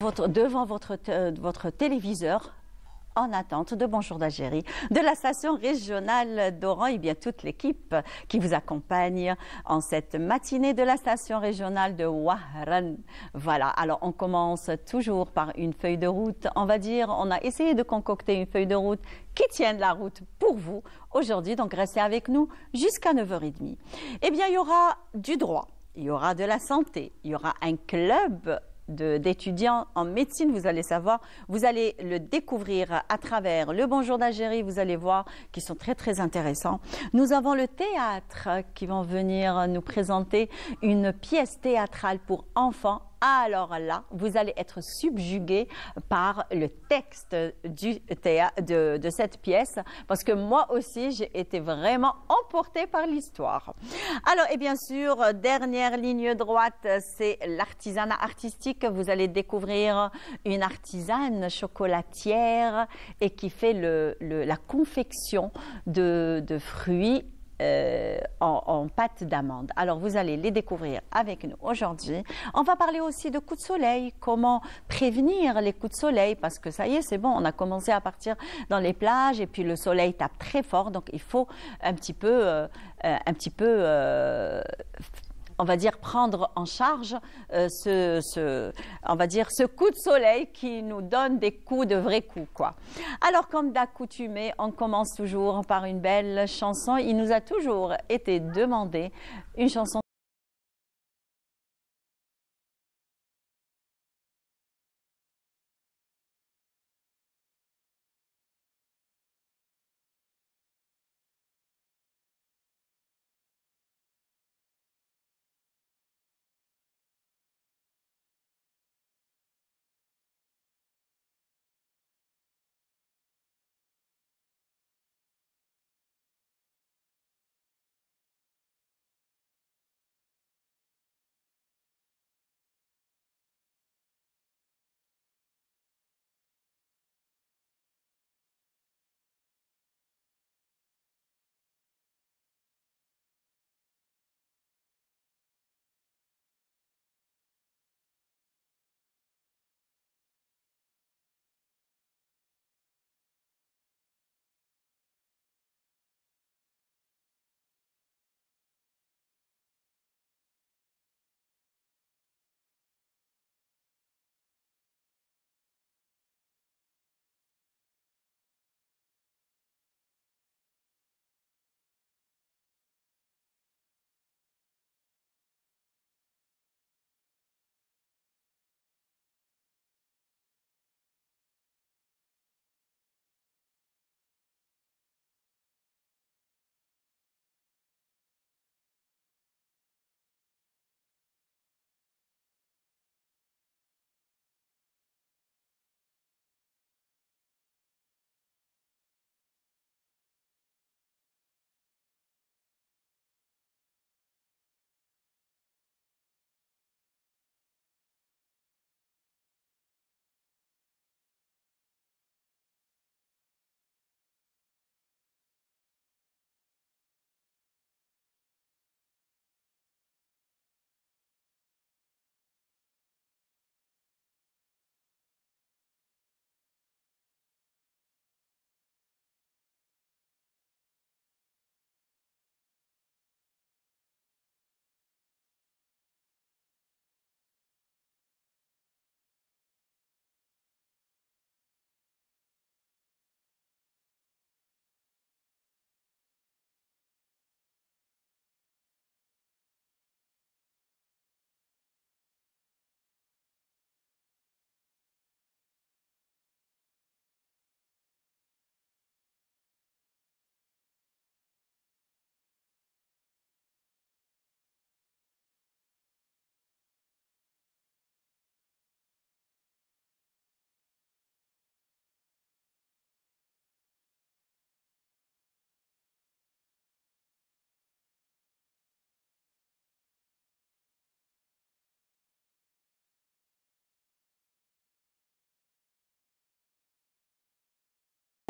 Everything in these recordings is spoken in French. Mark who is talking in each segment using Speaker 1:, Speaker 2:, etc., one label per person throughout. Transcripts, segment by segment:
Speaker 1: Devant votre téléviseur en attente de Bonjour d'Algérie, de la station régionale d'Oran et bien toute l'équipe qui vous accompagne en cette matinée de la station régionale de Wahran. Voilà, alors on commence toujours par une feuille de route. On va dire, on a essayé de concocter une feuille de route qui tienne la route pour vous aujourd'hui, donc restez avec nous jusqu'à 9h30. Eh bien, il y aura du droit, il y aura de la santé, il y aura un club d'étudiants en médecine, vous allez savoir, vous allez le découvrir à travers le Bonjour d'Algérie, vous allez voir qui sont très intéressants. Nous avons le théâtre qui vont venir nous présenter une pièce théâtrale pour enfants. Alors là, vous allez être subjugué par le texte du théâtre, de cette pièce, parce que moi aussi, j'ai été vraiment emportée par l'histoire. Alors, et bien sûr, dernière ligne droite, c'est l'artisanat artistique. Vous allez découvrir une artisane chocolatière et qui fait la confection de fruits en pâte d'amande. Alors, vous allez les découvrir avec nous aujourd'hui. On va parler aussi de coups de soleil, comment prévenir les coups de soleil, parce que ça y est, c'est bon, on a commencé à partir dans les plages et puis le soleil tape très fort, donc il faut un petit peu on va dire prendre en charge on va dire ce coup de soleil qui nous donne des coups de vrais coups, quoi. Alors, comme d'accoutumé, on commence toujours par une belle chanson. Il nous a toujours été demandé une chanson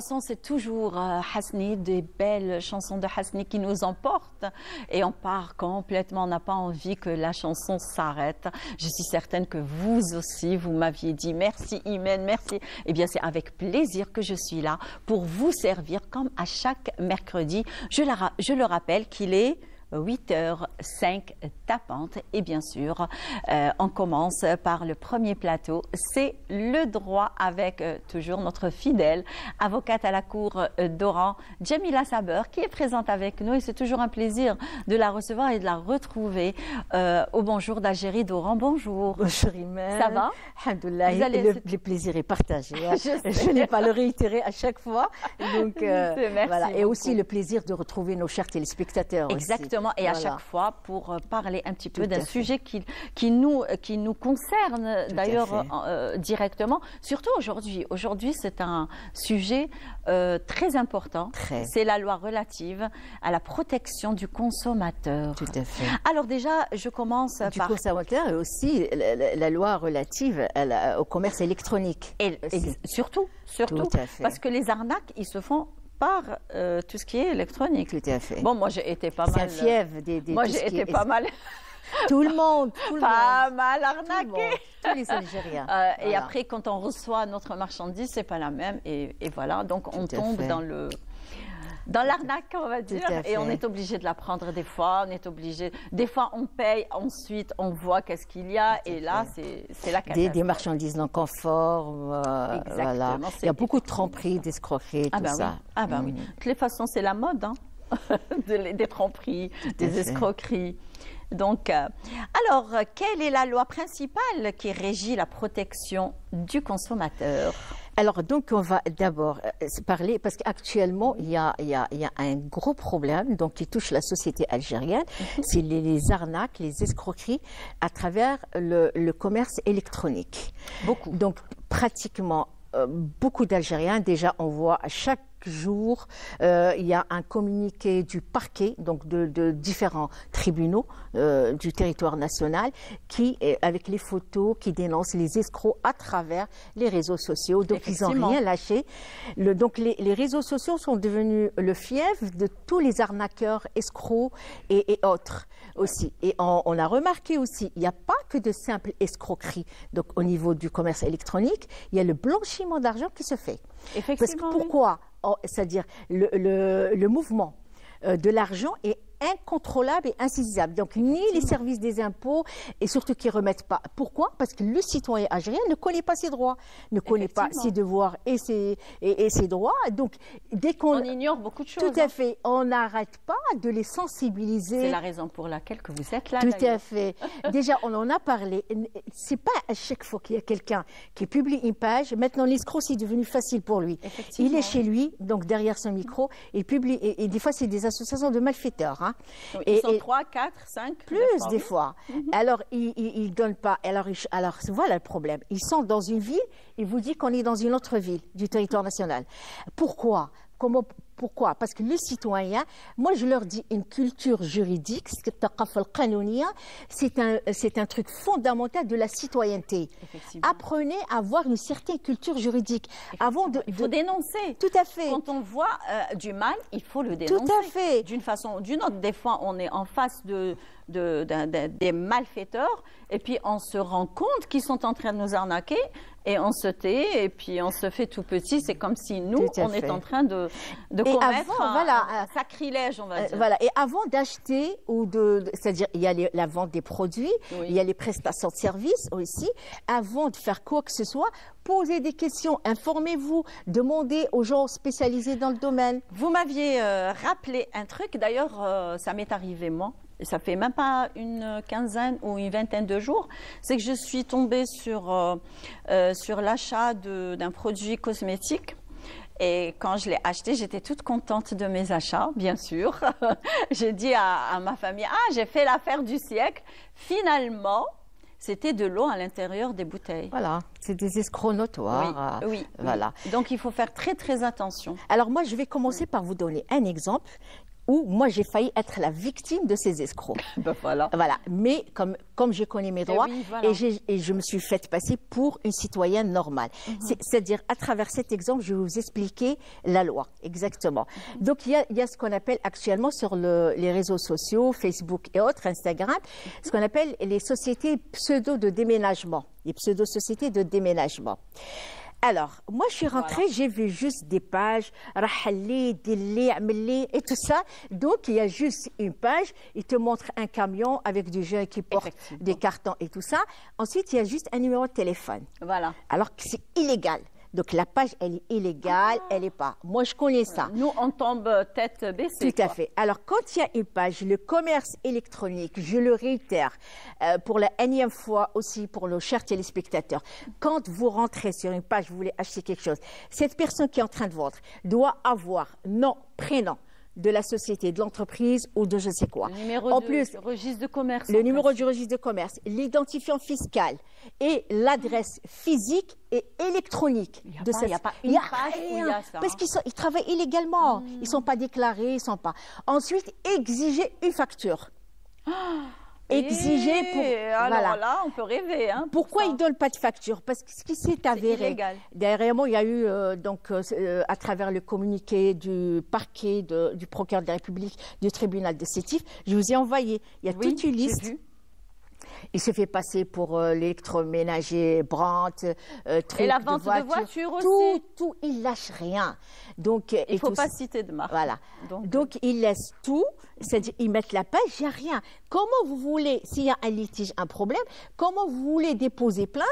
Speaker 1: façon, c'est toujours Hasni, des belles chansons de Hasni qui nous emportent et on part complètement. On n'a pas envie que la chanson s'arrête. Je suis certaine que vous aussi, vous m'aviez dit merci Imen, merci. Eh bien, c'est avec plaisir que je suis là pour vous servir comme à chaque mercredi. Je le rappelle qu'il est 8h05 tapante et bien sûr on commence par le premier plateau, c'est le droit avec toujours notre fidèle avocate à la cour d'Oran, Jamila Saber, qui est présente avec nous et c'est toujours un plaisir de la recevoir et de la retrouver au Bonjour d'Algérie d'Oran. Bonjour.
Speaker 2: Bonjour Imen.
Speaker 1: Ça va?
Speaker 2: Alhamdoulilah, le plaisir est partagé. Hein. Je n'ai pas le réitérer à chaque fois. Donc, voilà. Et aussi le plaisir de retrouver nos chers téléspectateurs.
Speaker 1: Exactement. Et à chaque fois pour parler un petit peu d'un sujet qui nous concerne d'ailleurs directement, surtout aujourd'hui. Aujourd'hui, c'est un sujet très important. C'est la loi relative à la protection du consommateur.
Speaker 2: Tout à fait.
Speaker 1: Alors déjà, je commence par...
Speaker 2: Du consommateur et aussi la loi relative au commerce électronique.
Speaker 1: Et surtout,
Speaker 2: Tout à fait.
Speaker 1: parce que les arnaques, ils se font par tout ce qui est électronique.
Speaker 2: Tout à fait.
Speaker 1: Bon, moi, j'ai été pas mal...
Speaker 2: C'est un fièvre des
Speaker 1: moi, j'ai été pas mal...
Speaker 2: Tout le monde,
Speaker 1: pas mal arnaqué.
Speaker 2: Tous les Algériens.
Speaker 1: Et après, quand on reçoit notre marchandise, c'est pas la même. Et voilà, donc on tombe dans l'arnaque, on va dire, et on est obligé de la prendre des fois, on est obligé, des fois on paye, ensuite on voit qu'est-ce qu'il y a, et là c'est la catastrophe.
Speaker 2: Des marchandises non conformes, voilà. Il y a beaucoup de tromperies, d'escroqueries, tout ça.
Speaker 1: Oui. Ah ben oui, de toutes les façons c'est la mode, hein. Des tromperies, des escroqueries. Donc, alors, quelle est la loi principale qui régit la protection du consommateur?
Speaker 2: Alors, donc, on va d'abord parler, parce qu'actuellement, il y a un gros problème donc, qui touche la société algérienne, c'est les arnaques, les escroqueries à travers le commerce électronique.
Speaker 1: Beaucoup.
Speaker 2: Donc, pratiquement, beaucoup d'Algériens, déjà, on voit à chaque jour, il y a un communiqué du parquet, donc de différents tribunaux du territoire national, avec les photos qui dénoncent les escrocs à travers les réseaux sociaux. Donc, ils n'ont rien lâché. Donc, les réseaux sociaux sont devenus le fief de tous les arnaqueurs, escrocs et autres aussi. Et on a remarqué aussi, il n'y a pas que de simples escroqueries. Donc, au niveau du commerce électronique, il y a le blanchiment d'argent qui se fait.
Speaker 1: Effectivement.
Speaker 2: Parce que pourquoi? C'est-à-dire le mouvement de l'argent est incontrôlable et insaisissable. Donc, ni les services des impôts et surtout qui ne remettent pas. Pourquoi? Parce que le citoyen algérien ne connaît pas ses droits, ne connaît pas ses devoirs et ses droits. Donc, dès qu'on...
Speaker 1: On ignore beaucoup de choses.
Speaker 2: Tout à fait. On n'arrête pas de les sensibiliser.
Speaker 1: C'est la raison pour laquelle que vous êtes là.
Speaker 2: Tout à fait. Déjà, on en a parlé. C'est pas à chaque fois qu'il y a quelqu'un qui publie une page. Maintenant, l'escroc, c'est devenu facile pour lui. Il est chez lui, donc derrière son micro, il publie. Et des fois, c'est des associations de malfaiteurs. Hein.
Speaker 1: Oui, ils sont 3, 4, 5
Speaker 2: plus des fois. Alors, ils ne donnent pas. Alors, voilà le problème. Ils sont dans une ville, ils vous disent qu'on est dans une autre ville du territoire national. Pourquoi? Pourquoi? Parce que le citoyen, moi je leur dis une culture juridique, c'est un truc fondamental de la citoyenneté. Apprenez à avoir une certaine culture juridique.
Speaker 1: Il faut dénoncer.
Speaker 2: Tout à fait.
Speaker 1: Quand on voit du mal, il faut le dénoncer.
Speaker 2: Tout à fait.
Speaker 1: D'une façon ou d'une autre. Des fois, on est en face des malfaiteurs et puis on se rend compte qu'ils sont en train de nous arnaquer et on se tait et puis on se fait tout petit. C'est comme si nous, on est en train de commettre un sacrilège, on va dire.
Speaker 2: Voilà. Et avant d'acheter c'est-à-dire il y a la vente des produits, il y a les prestations de services aussi. Avant de faire quoi que ce soit, posez des questions, informez-vous, demandez aux gens spécialisés dans le domaine.
Speaker 1: Vous m'aviez rappelé un truc, d'ailleurs, ça m'est arrivé moi. Ça fait même pas une quinzaine ou une vingtaine de jours, c'est que je suis tombée sur l'achat d'un produit cosmétique. Et quand je l'ai acheté, j'étais toute contente de mes achats, bien sûr. J'ai dit à ma famille, j'ai fait l'affaire du siècle. Finalement, c'était de l'eau à l'intérieur des bouteilles.
Speaker 2: Voilà, c'est des escrocs notoires.
Speaker 1: Oui.
Speaker 2: Voilà.
Speaker 1: Donc, il faut faire très, très attention.
Speaker 2: Alors, moi, je vais commencer par vous donner un exemple où moi j'ai failli être la victime de ces escrocs.
Speaker 1: Ben voilà.
Speaker 2: Voilà. Mais comme je connais mes droits,
Speaker 1: oui, voilà.
Speaker 2: et je me suis faite passer pour une citoyenne normale. C'est-à-dire, à travers cet exemple, je vais vous expliquer la loi, exactement. Donc, il y a ce qu'on appelle actuellement sur les réseaux sociaux, Facebook et autres, Instagram, ce qu'on appelle les sociétés pseudo de déménagement, les pseudo-sociétés de déménagement. Alors, moi, je suis rentrée, j'ai vu juste des pages, Rahali, Dili, Ameli, et tout ça. Donc, il y a juste une page, il te montre un camion avec des gens qui portent des cartons et tout ça. Ensuite, il y a juste un numéro de téléphone.
Speaker 1: Voilà.
Speaker 2: Alors que c'est illégal. Donc, la page, elle est illégale, elle n'est pas. Moi, je connais ça.
Speaker 1: Nous, on tombe tête baissée.
Speaker 2: Tout à fait. Alors, quand il y a une page, le commerce électronique, je le réitère, pour la énième fois aussi pour nos chers téléspectateurs, quand vous rentrez sur une page, vous voulez acheter quelque chose, cette personne qui est en train de vendre doit avoir nom, prénom de la société, de l'entreprise ou de je sais quoi.
Speaker 1: Le numéro du registre de commerce.
Speaker 2: Le numéro du registre de commerce, l'identifiant fiscal et l'adresse physique et électronique.
Speaker 1: Il n'y a pas une page où il y a ça.
Speaker 2: Parce qu'ils travaillent illégalement. Ils ne sont pas déclarés, ils sont pas. Ensuite, exiger une facture. Exiger pour.
Speaker 1: Alors
Speaker 2: voilà.
Speaker 1: là, on peut rêver. Hein,
Speaker 2: pourquoi ils ne donnent pas de facture? Parce que ce qui s'est avéré. Derrière moi, il y a eu, à travers le communiqué du parquet, du procureur de la République, du tribunal de Sétif, je vous ai envoyé. Il y a toute une liste. Il se fait passer pour l'électroménager Brandt, truc
Speaker 1: et la vente de voitures aussi.
Speaker 2: Tout, il lâche rien. Donc,
Speaker 1: il ne faut pas citer de marque.
Speaker 2: Voilà. Donc il laisse tout, c'est-à-dire ils mettent la page, il n'y a rien. Comment vous voulez, s'il y a un litige, un problème, comment vous voulez déposer plainte,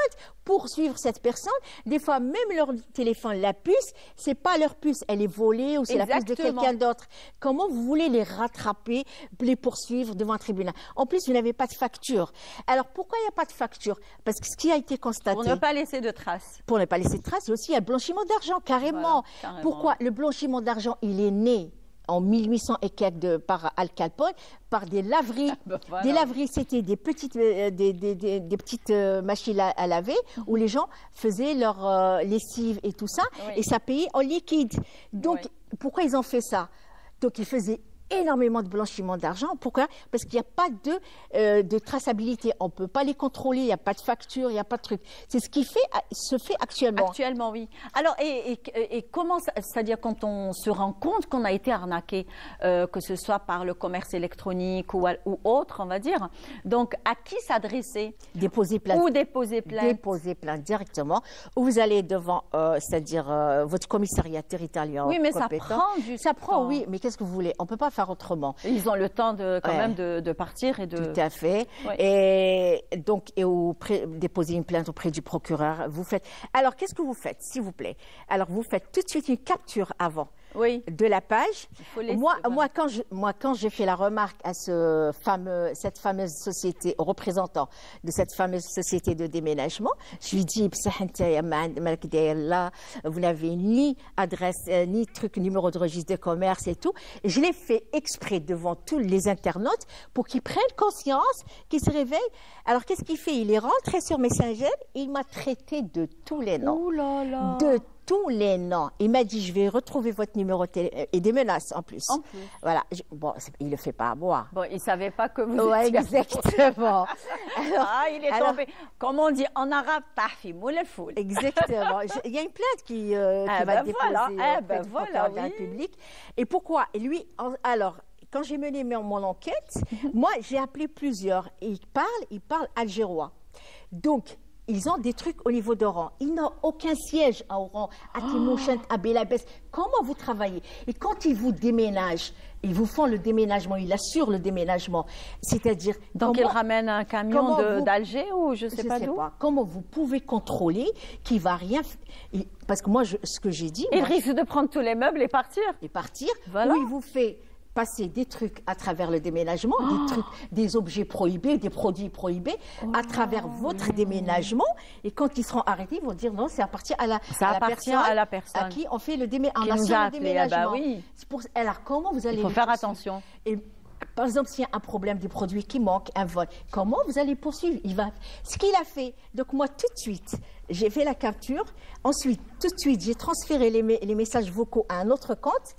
Speaker 2: poursuivre cette personne? Des fois, même leur téléphone, la puce, c'est pas leur puce, elle est volée ou c'est la puce de quelqu'un d'autre. Comment vous voulez les rattraper, les poursuivre devant un tribunal? En plus, vous n'avez pas de facture. Alors, pourquoi il n'y a pas de facture? Parce que ce qui a été constaté...
Speaker 1: Pour ne pas laisser de traces.
Speaker 2: Pour ne pas laisser de traces, et aussi il y a le blanchiment d'argent, carrément. Voilà, carrément. Pourquoi? Le blanchiment d'argent, il est né en 1800 et quelques par Al Capone, par des laveries. Voilà. Des laveries, c'était des petites, machines à laver où les gens faisaient leur lessive et tout ça, et ça payait en liquide. Donc, pourquoi ils ont fait ça? Donc, ils faisaient énormément de blanchiment d'argent. Pourquoi? Parce qu'il n'y a pas de traçabilité. On ne peut pas les contrôler, il n'y a pas de facture, il n'y a pas de truc. C'est ce qui se fait actuellement.
Speaker 1: Actuellement, oui. Alors, et comment, c'est-à-dire quand on se rend compte qu'on a été arnaqué, que ce soit par le commerce électronique ou autre, on va dire, donc à qui s'adresser?
Speaker 2: Déposer plainte.
Speaker 1: Ou déposer plainte.
Speaker 2: Déposer plainte directement. Ou vous allez devant, c'est-à-dire votre commissariat territorial.
Speaker 1: Oui, mais
Speaker 2: compétent.
Speaker 1: Ça prend du temps.
Speaker 2: Ça prend, oui, mais qu'est-ce que vous voulez? On ne peut pas faire autrement.
Speaker 1: Ils ont le temps quand même de partir et de...
Speaker 2: Tout à fait. Et donc, déposer une plainte auprès du procureur. Vous faites... Alors, qu'est-ce que vous faites, s'il vous plaît? Alors, vous faites tout de suite une capture avant de la page. Moi, quand j'ai fait la remarque à cette fameuse société, au représentant de cette fameuse société de déménagement, je lui dis, vous n'avez ni adresse, ni numéro de registre de commerce et tout. Et je l'ai fait exprès devant tous les internautes pour qu'ils prennent conscience, qu'ils se réveillent. Alors, qu'est-ce qu'il fait? Il est rentré sur Messenger, il m'a traité de tous les noms.
Speaker 1: Ouh là là.
Speaker 2: De tous les noms. Il m'a dit, je vais retrouver votre numéro et des menaces en plus. Voilà. Bon, il le fait pas à moi.
Speaker 1: Bon, il savait pas que vous
Speaker 2: étiez... exactement.
Speaker 1: Il est tombé. Comme on dit en arabe, tahfi moul el foul.
Speaker 2: Exactement. Il y a une plainte qui va déposer auprès du public. Et pourquoi? Lui, alors, quand j'ai mené mon enquête, moi, j'ai appelé plusieurs. Et ils parlent algérois. Donc, ils ont des trucs au niveau d'Oran. Ils n'ont aucun siège à Oran, à Timouchent, à Belabès. Comment vous travaillez? Et quand ils vous déménagent, ils vous font le déménagement, ils assurent le déménagement. C'est-à-dire...
Speaker 1: Donc, ils ramènent un camion d'Alger ou je ne sais pas d'où?
Speaker 2: Comment vous pouvez contrôler qu'il ne va rien... Parce que moi, ce que j'ai dit...
Speaker 1: Il risque de prendre tous les meubles et partir.
Speaker 2: Voilà. Où il vous fait passer des trucs à travers le déménagement, des objets prohibés, des produits prohibés, à travers votre déménagement. Et quand ils seront arrêtés, ils vont dire non, ça appartient à la personne à qui on fait le déménagement. Alors, comment vous allez...
Speaker 1: Il faut faire attention.
Speaker 2: Et, par exemple, s'il y a un problème des produits qui manquent, un vol, comment vous allez poursuivre? Ce qu'il a fait. Donc, moi, tout de suite, j'ai fait la capture. Ensuite, tout de suite, j'ai transféré les messages vocaux à un autre compte.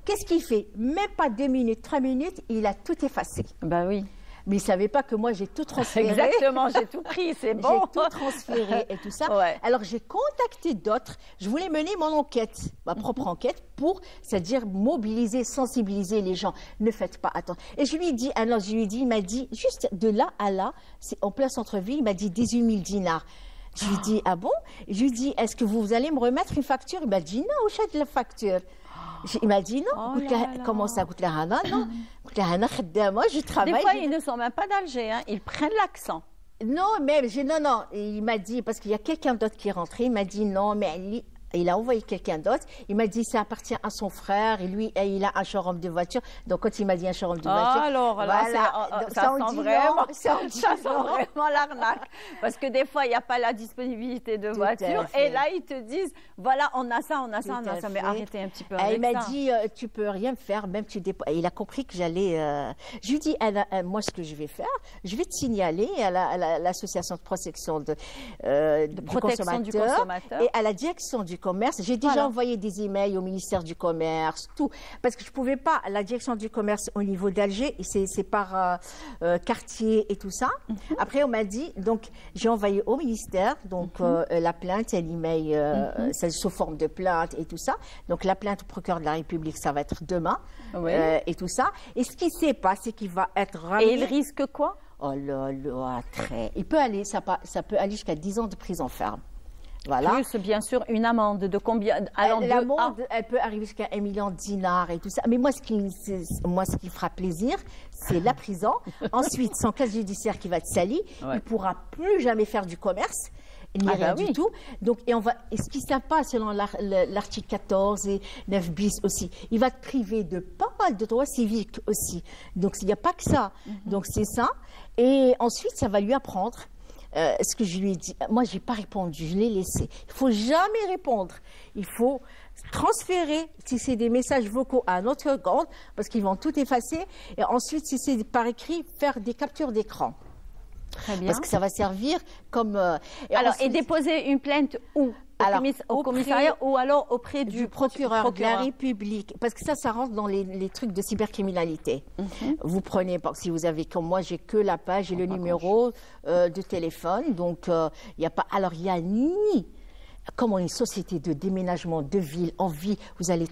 Speaker 2: qu'est-ce qu'il fait? Même pas 2 minutes, 3 minutes, il a tout effacé.
Speaker 1: Ben oui.
Speaker 2: Mais il ne savait pas que moi, j'ai tout transféré.
Speaker 1: Exactement, j'ai tout pris, c'est bon.
Speaker 2: J'ai tout transféré et tout ça.
Speaker 1: Ouais.
Speaker 2: Alors, j'ai contacté d'autres. Je voulais mener mon enquête, ma propre enquête, pour, c'est-à-dire mobiliser, sensibiliser les gens. Ne faites pas attention. Et je lui ai dit, alors, il m'a dit, juste de là à là, c'est en plein centre-ville, il m'a dit 18 000 dinars. Je lui ai dit, ah bon? Je lui ai dit, est-ce que vous allez me remettre une facture? Il m'a dit, non, achète la facture. Il m'a dit non, comment ça coûte la hana? Non, coûte la hana, moi je travaille.
Speaker 1: Des fois, ils ne sont même pas d'Alger, hein. Ils prennent l'accent.
Speaker 2: Non, mais non. Il m'a dit, parce qu'il y a quelqu'un d'autre qui est rentré, il m'a dit non, mais il a envoyé quelqu'un d'autre. Il m'a dit ça appartient à son frère et lui, il a un showroom de voiture. Donc quand il m'a dit un showroom de voiture,
Speaker 1: alors là,
Speaker 2: voilà,
Speaker 1: ça sent vraiment, ça sent
Speaker 2: non.
Speaker 1: vraiment l'arnaque. Parce que des fois, il n'y a pas la disponibilité de voiture. Et là, ils te disent, voilà, on a ça. Mais arrêtez un petit peu avec ça.
Speaker 2: Il m'a dit, tu peux rien faire, même tu déposes. Il a compris que j'allais... Je lui dis, moi, ce que je vais faire, je vais te signaler à l'association de protection du consommateur et à la direction du commerce. J'ai déjà envoyé des emails au ministère du Commerce, tout. Parce que je ne pouvais pas, la direction du commerce au niveau d'Alger, c'est par quartier et tout ça. Après, on m'a dit, donc, j'ai envoyé au ministère, donc, la plainte et l'email, c'est sous forme de plainte et tout ça. Donc, la plainte au procureur de la République, ça va être demain, et tout ça. Et ce qui ne sait pas, c'est qu'il va être ramené.
Speaker 1: Et il risque quoi?
Speaker 2: Oh là là, très. Il peut aller, ça peut aller jusqu'à 10 ans de prison ferme. Voilà.
Speaker 1: Plus, bien sûr, une amende de combien?
Speaker 2: L'amende, elle peut arriver jusqu'à 1 million de dinars et tout ça. Mais moi, ce qui fera plaisir, c'est la prison. Ensuite, son casier judiciaire qui va être sali. Il ne pourra plus jamais faire du commerce. Ni rien du tout. Donc, et ce qui ne savent pas, selon l'article 14 et 9 bis aussi, il va te priver de pas mal de droits civiques aussi. Donc, il n'y a pas que ça. Donc, c'est ça. Et ensuite, ça va lui apprendre. Ce que je lui ai dit, moi, je n'ai pas répondu, je l'ai laissé. Il ne faut jamais répondre. Il faut transférer, si c'est des messages vocaux, à un autre compte, parce qu'ils vont tout effacer. Et ensuite, si c'est par écrit, faire des captures d'écran.
Speaker 1: Très bien.
Speaker 2: Parce que ça va servir comme...
Speaker 1: et déposer une plainte où? Au commissariat ou alors auprès du
Speaker 2: procureur de la République. Parce que ça rentre dans les trucs de cybercriminalité. Vous prenez, si vous avez, comme moi, j'ai que la page et le numéro de téléphone. Donc, il n'y a pas... Alors, il n'y a ni... Comment une société de déménagement de ville en ville, vous allez...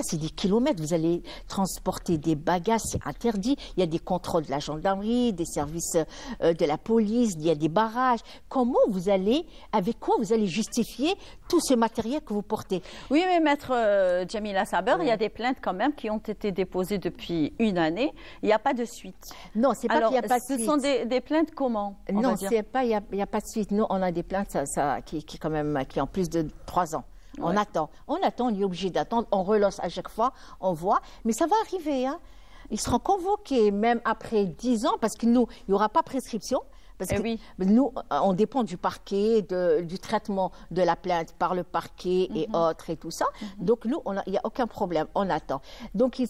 Speaker 2: c'est des kilomètres, vous allez transporter des bagages, c'est interdit. Il y a des contrôles de la gendarmerie, des services de la police, il y a des barrages. Comment vous allez, avec quoi vous allez justifier tout ce matériel que vous portez?
Speaker 1: Oui, mais maître Jamila Saber, il y a des plaintes quand même qui ont été déposées depuis une année. Il n'y a pas de suite.
Speaker 2: Non, c'est pas qu'il n'y a pas de suite.
Speaker 1: Ce sont des plaintes comment?
Speaker 2: Non, c'est pas, il n'y a pas de suite. Nous, on a des plaintes qui ont plus de 3 ans. On attend, on est obligé d'attendre, on relance à chaque fois, on voit, mais ça va arriver. Hein. Ils seront convoqués même après 10 ans, parce que nous, il n'y aura pas prescription. Parce que nous, on dépend du parquet, du traitement de la plainte par le parquet et autres et tout ça. Donc nous, il n'y a aucun problème, on attend. Donc il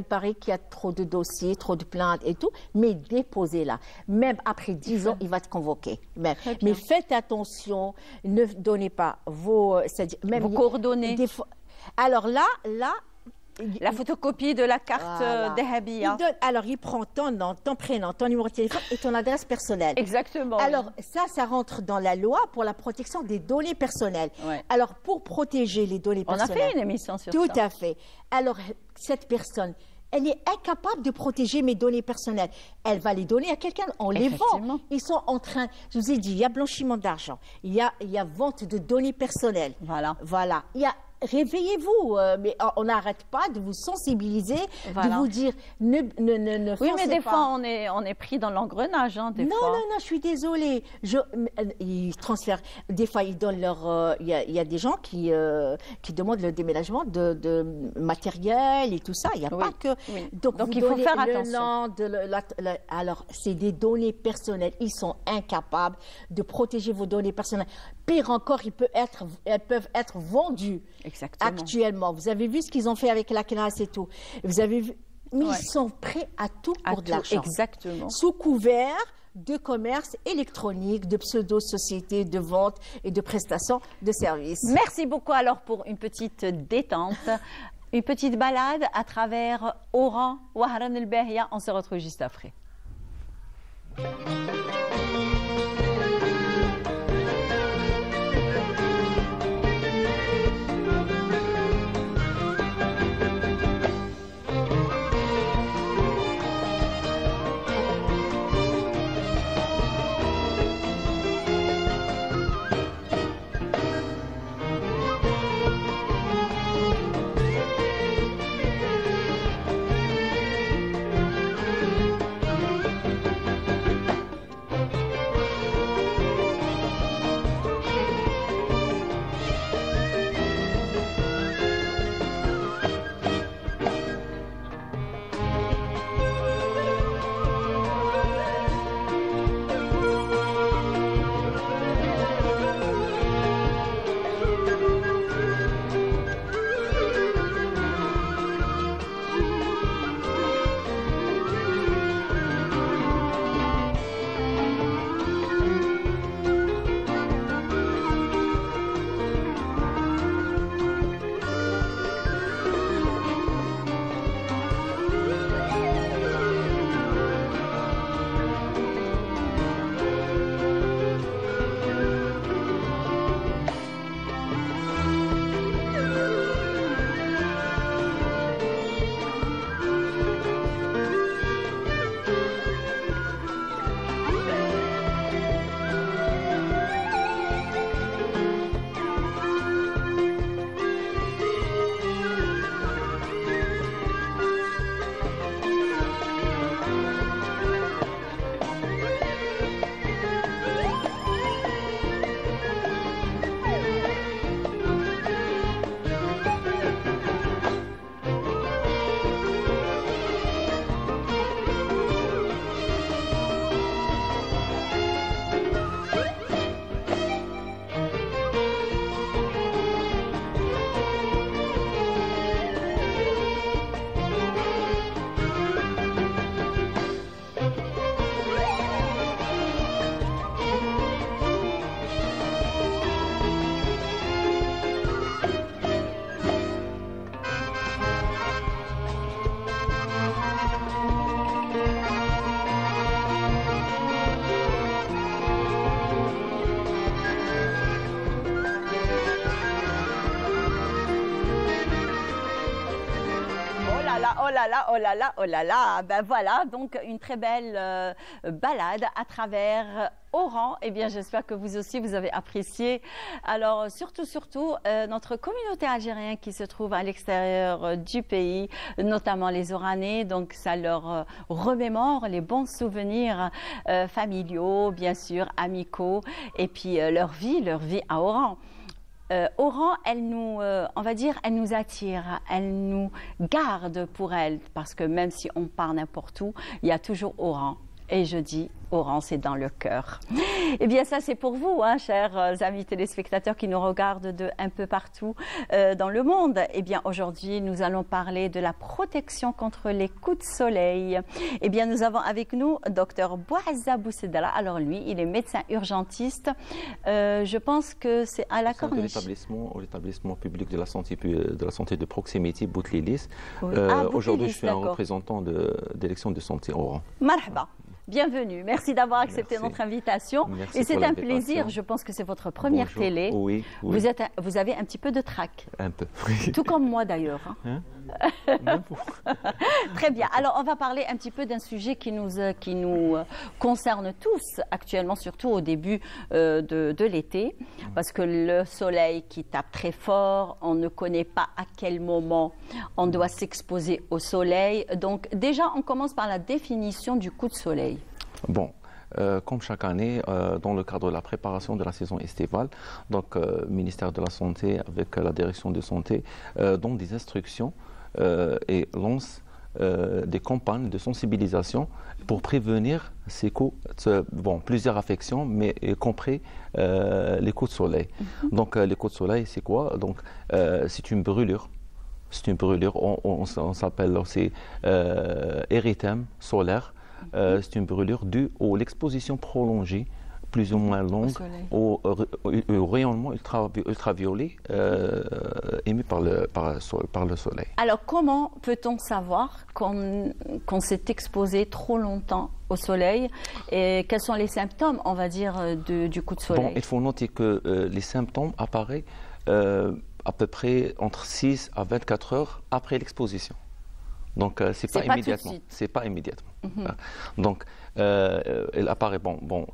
Speaker 2: paraît qu'il y a trop de dossiers, trop de plaintes et tout, mais déposez-la. Même après 10 ans, il va te convoquer. Mais faites attention, ne donnez pas vos
Speaker 1: coordonnées.
Speaker 2: Alors là,
Speaker 1: la photocopie de la carte d'Ehabia.
Speaker 2: Alors, il prend ton nom, ton prénom, ton numéro de téléphone et ton adresse personnelle.
Speaker 1: Exactement.
Speaker 2: Alors, ça rentre dans la loi pour la protection des données personnelles. Ouais. Alors, pour protéger les données personnelles...
Speaker 1: On a fait une émission sur ça.
Speaker 2: Tout à fait. Alors, cette personne... Elle est incapable de protéger mes données personnelles. Elle va les donner à quelqu'un, on les vend. Ils sont en train, je vous ai dit, il y a blanchiment d'argent, il y a vente de données personnelles. Voilà. Il y a réveillez-vous, mais on n'arrête pas de vous sensibiliser, de vous dire ne
Speaker 1: oui, mais des fois on est pris dans l'engrenage, hein, des fois.
Speaker 2: Non, je suis désolée. Ils transfèrent. Des fois, ils donnent leur. Il y a des gens qui demandent le déménagement de matériel et tout ça. Il n'y a pas que.
Speaker 1: Oui. Donc il faut faire attention.
Speaker 2: Alors, c'est des données personnelles. Ils sont incapables de protéger vos données personnelles. Pire encore, elles peuvent être vendues.
Speaker 1: Exactement.
Speaker 2: Actuellement. Vous avez vu ce qu'ils ont fait avec la CNAS et tout. Vous avez vu. Mais ils sont prêts à tout pour de l'argent.
Speaker 1: Exactement.
Speaker 2: Sous couvert de commerce électronique, de pseudo-sociétés de vente et de prestations de services.
Speaker 1: Merci beaucoup alors pour une petite détente. Une petite balade à travers Oran, Wahran el-Bahia. On se retrouve juste après. Oh là là, oh là là, oh là là. Ben voilà, donc une très belle balade à travers Oran. Eh bien, j'espère que vous aussi, vous avez apprécié. Alors, surtout, notre communauté algérienne qui se trouve à l'extérieur du pays, notamment les Oranais. Donc, ça leur remémore les bons souvenirs familiaux, bien sûr, amicaux, et puis leur vie à Oran. Oran, elle nous, on va dire, elle nous attire, elle nous garde pour elle, parce que même si on part n'importe où, il y a toujours Oran. Et je dis, Oran, c'est dans le cœur. Eh bien, ça, c'est pour vous, hein, chers amis téléspectateurs qui nous regardent de un peu partout dans le monde. Eh bien, aujourd'hui, nous allons parler de la protection contre les coups de soleil. Eh bien, nous avons avec nous Dr Bouazza Boussedala. Alors, lui, il est médecin urgentiste. Je pense que c'est à la Corniche.
Speaker 3: L'établissement public de la santé de proximité Boutlilis.
Speaker 1: Oui.
Speaker 3: Aujourd'hui, je suis un représentant d'élection de santé Oran.
Speaker 1: Marhaba. Bienvenue. Merci d'avoir accepté notre invitation.
Speaker 3: Merci
Speaker 1: et c'est un plaisir. Je pense que c'est votre première
Speaker 3: Bonjour.
Speaker 1: télé.
Speaker 3: Oui.
Speaker 1: Vous avez un petit peu de trac.
Speaker 3: Un peu.
Speaker 1: Tout comme moi d'ailleurs. Hein. Très bien. Alors, on va parler un petit peu d'un sujet qui nous concerne tous actuellement, surtout au début de l'été, parce que le soleil qui tape très fort, on ne connaît pas à quel moment on doit s'exposer au soleil. Donc, déjà, on commence par la définition du coup de soleil.
Speaker 3: Bon. Comme chaque année, dans le cadre de la préparation de la saison estivale, donc ministère de la Santé avec la direction de santé donne des instructions et lance des campagnes de sensibilisation pour prévenir ces coups, plusieurs affections, mais y compris les coups de soleil. Donc les coups de soleil, c'est quoi? Donc c'est une brûlure. C'est une brûlure, on s'appelle aussi érythème solaire. C'est une brûlure due à l'exposition prolongée plus ou moins longue au rayonnement ultraviolet émis par le soleil.
Speaker 1: Alors, comment peut-on savoir qu'on s'est exposé trop longtemps au soleil et quels sont les symptômes, on va dire, du coup de soleil?
Speaker 3: Bon, il faut noter que les symptômes apparaissent à peu près entre 6 à 24 heures après l'exposition. Donc, c'est pas immédiatement. C'est pas immédiatement. Donc, elle apparaît,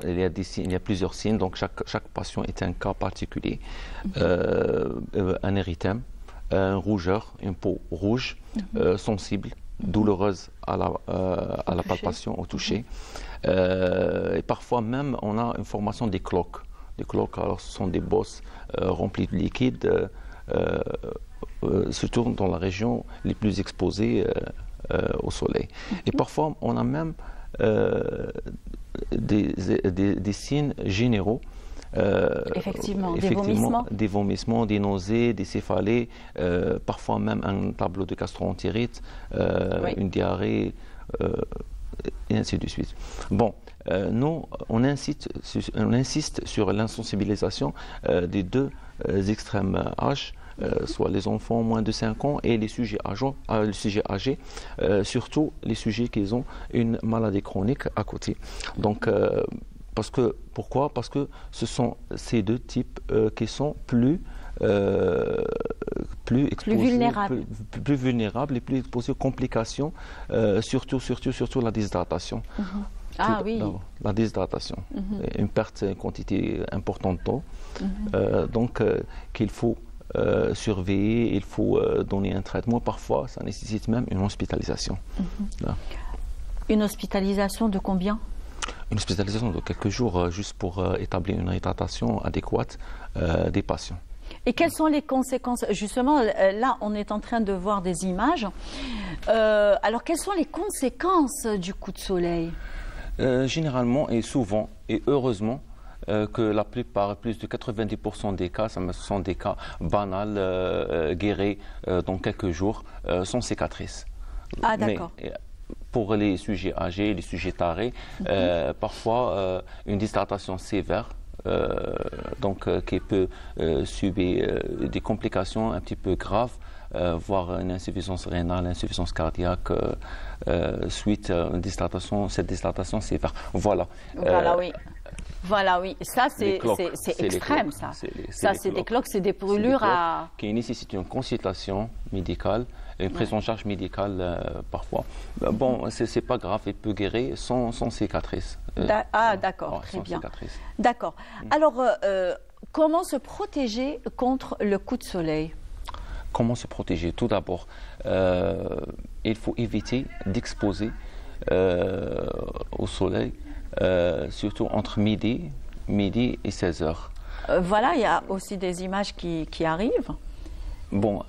Speaker 3: il y a plusieurs signes, donc chaque patient est un cas particulier. Un érythème, une rougeur, une peau rouge, sensible, douloureuse à la palpation, au toucher. Et parfois même, on a une formation des cloques. Les cloques, alors, ce sont des bosses remplies de liquide, surtout dans la région les plus exposées au soleil. Et parfois, on a même des signes généraux.
Speaker 1: Effectivement,
Speaker 3: des vomissements, des nausées, des céphalées, parfois même un tableau de gastro-entérite, une diarrhée, et ainsi de suite. Bon, nous, on insiste sur l'insensibilisation des deux extrêmes âges, soit les enfants moins de 5 ans et les sujets âgés, surtout les sujets qui ont une maladie chronique à côté. Donc, pourquoi? Parce que ce sont ces deux types qui sont plus vulnérables et plus exposés aux complications, surtout la déshydratation. La déshydratation, une quantité importante d'eau, donc qu'il faut surveiller, il faut donner un traitement. Parfois, ça nécessite même une hospitalisation.
Speaker 1: Une hospitalisation de combien?
Speaker 3: Une hospitalisation de quelques jours, juste pour établir une hydratation adéquate des patients.
Speaker 1: Et quelles sont les conséquences? Justement, là, on est en train de voir des images. Alors, quelles sont les conséquences du coup de soleil?
Speaker 3: Généralement et souvent, et heureusement, que la plupart, plus de 90% des cas, ce sont des cas banals, guéris dans quelques jours, sans cicatrices.
Speaker 1: Ah, d'accord.
Speaker 3: Pour les sujets âgés, les sujets tarés, parfois une déshydratation sévère, qui peut subir des complications un petit peu graves, voire une insuffisance rénale, insuffisance cardiaque, suite à cette déshydratation sévère. Voilà.
Speaker 1: Voilà, oui. Ça, c'est extrême, ça. Ça, c'est des cloques, c'est des brûlures
Speaker 3: qui nécessitent une consultation médicale, une prise en charge médicale parfois. Bon, c'est pas grave, il peut guérir sans cicatrice.
Speaker 1: D'accord, très bien. D'accord. Alors, comment se protéger contre le coup de soleil?
Speaker 3: Comment se protéger? Tout d'abord, il faut éviter d'exposer au soleil, surtout entre midi et 16 heures.
Speaker 1: Voilà, il y a aussi des images qui arrivent.
Speaker 3: Bon,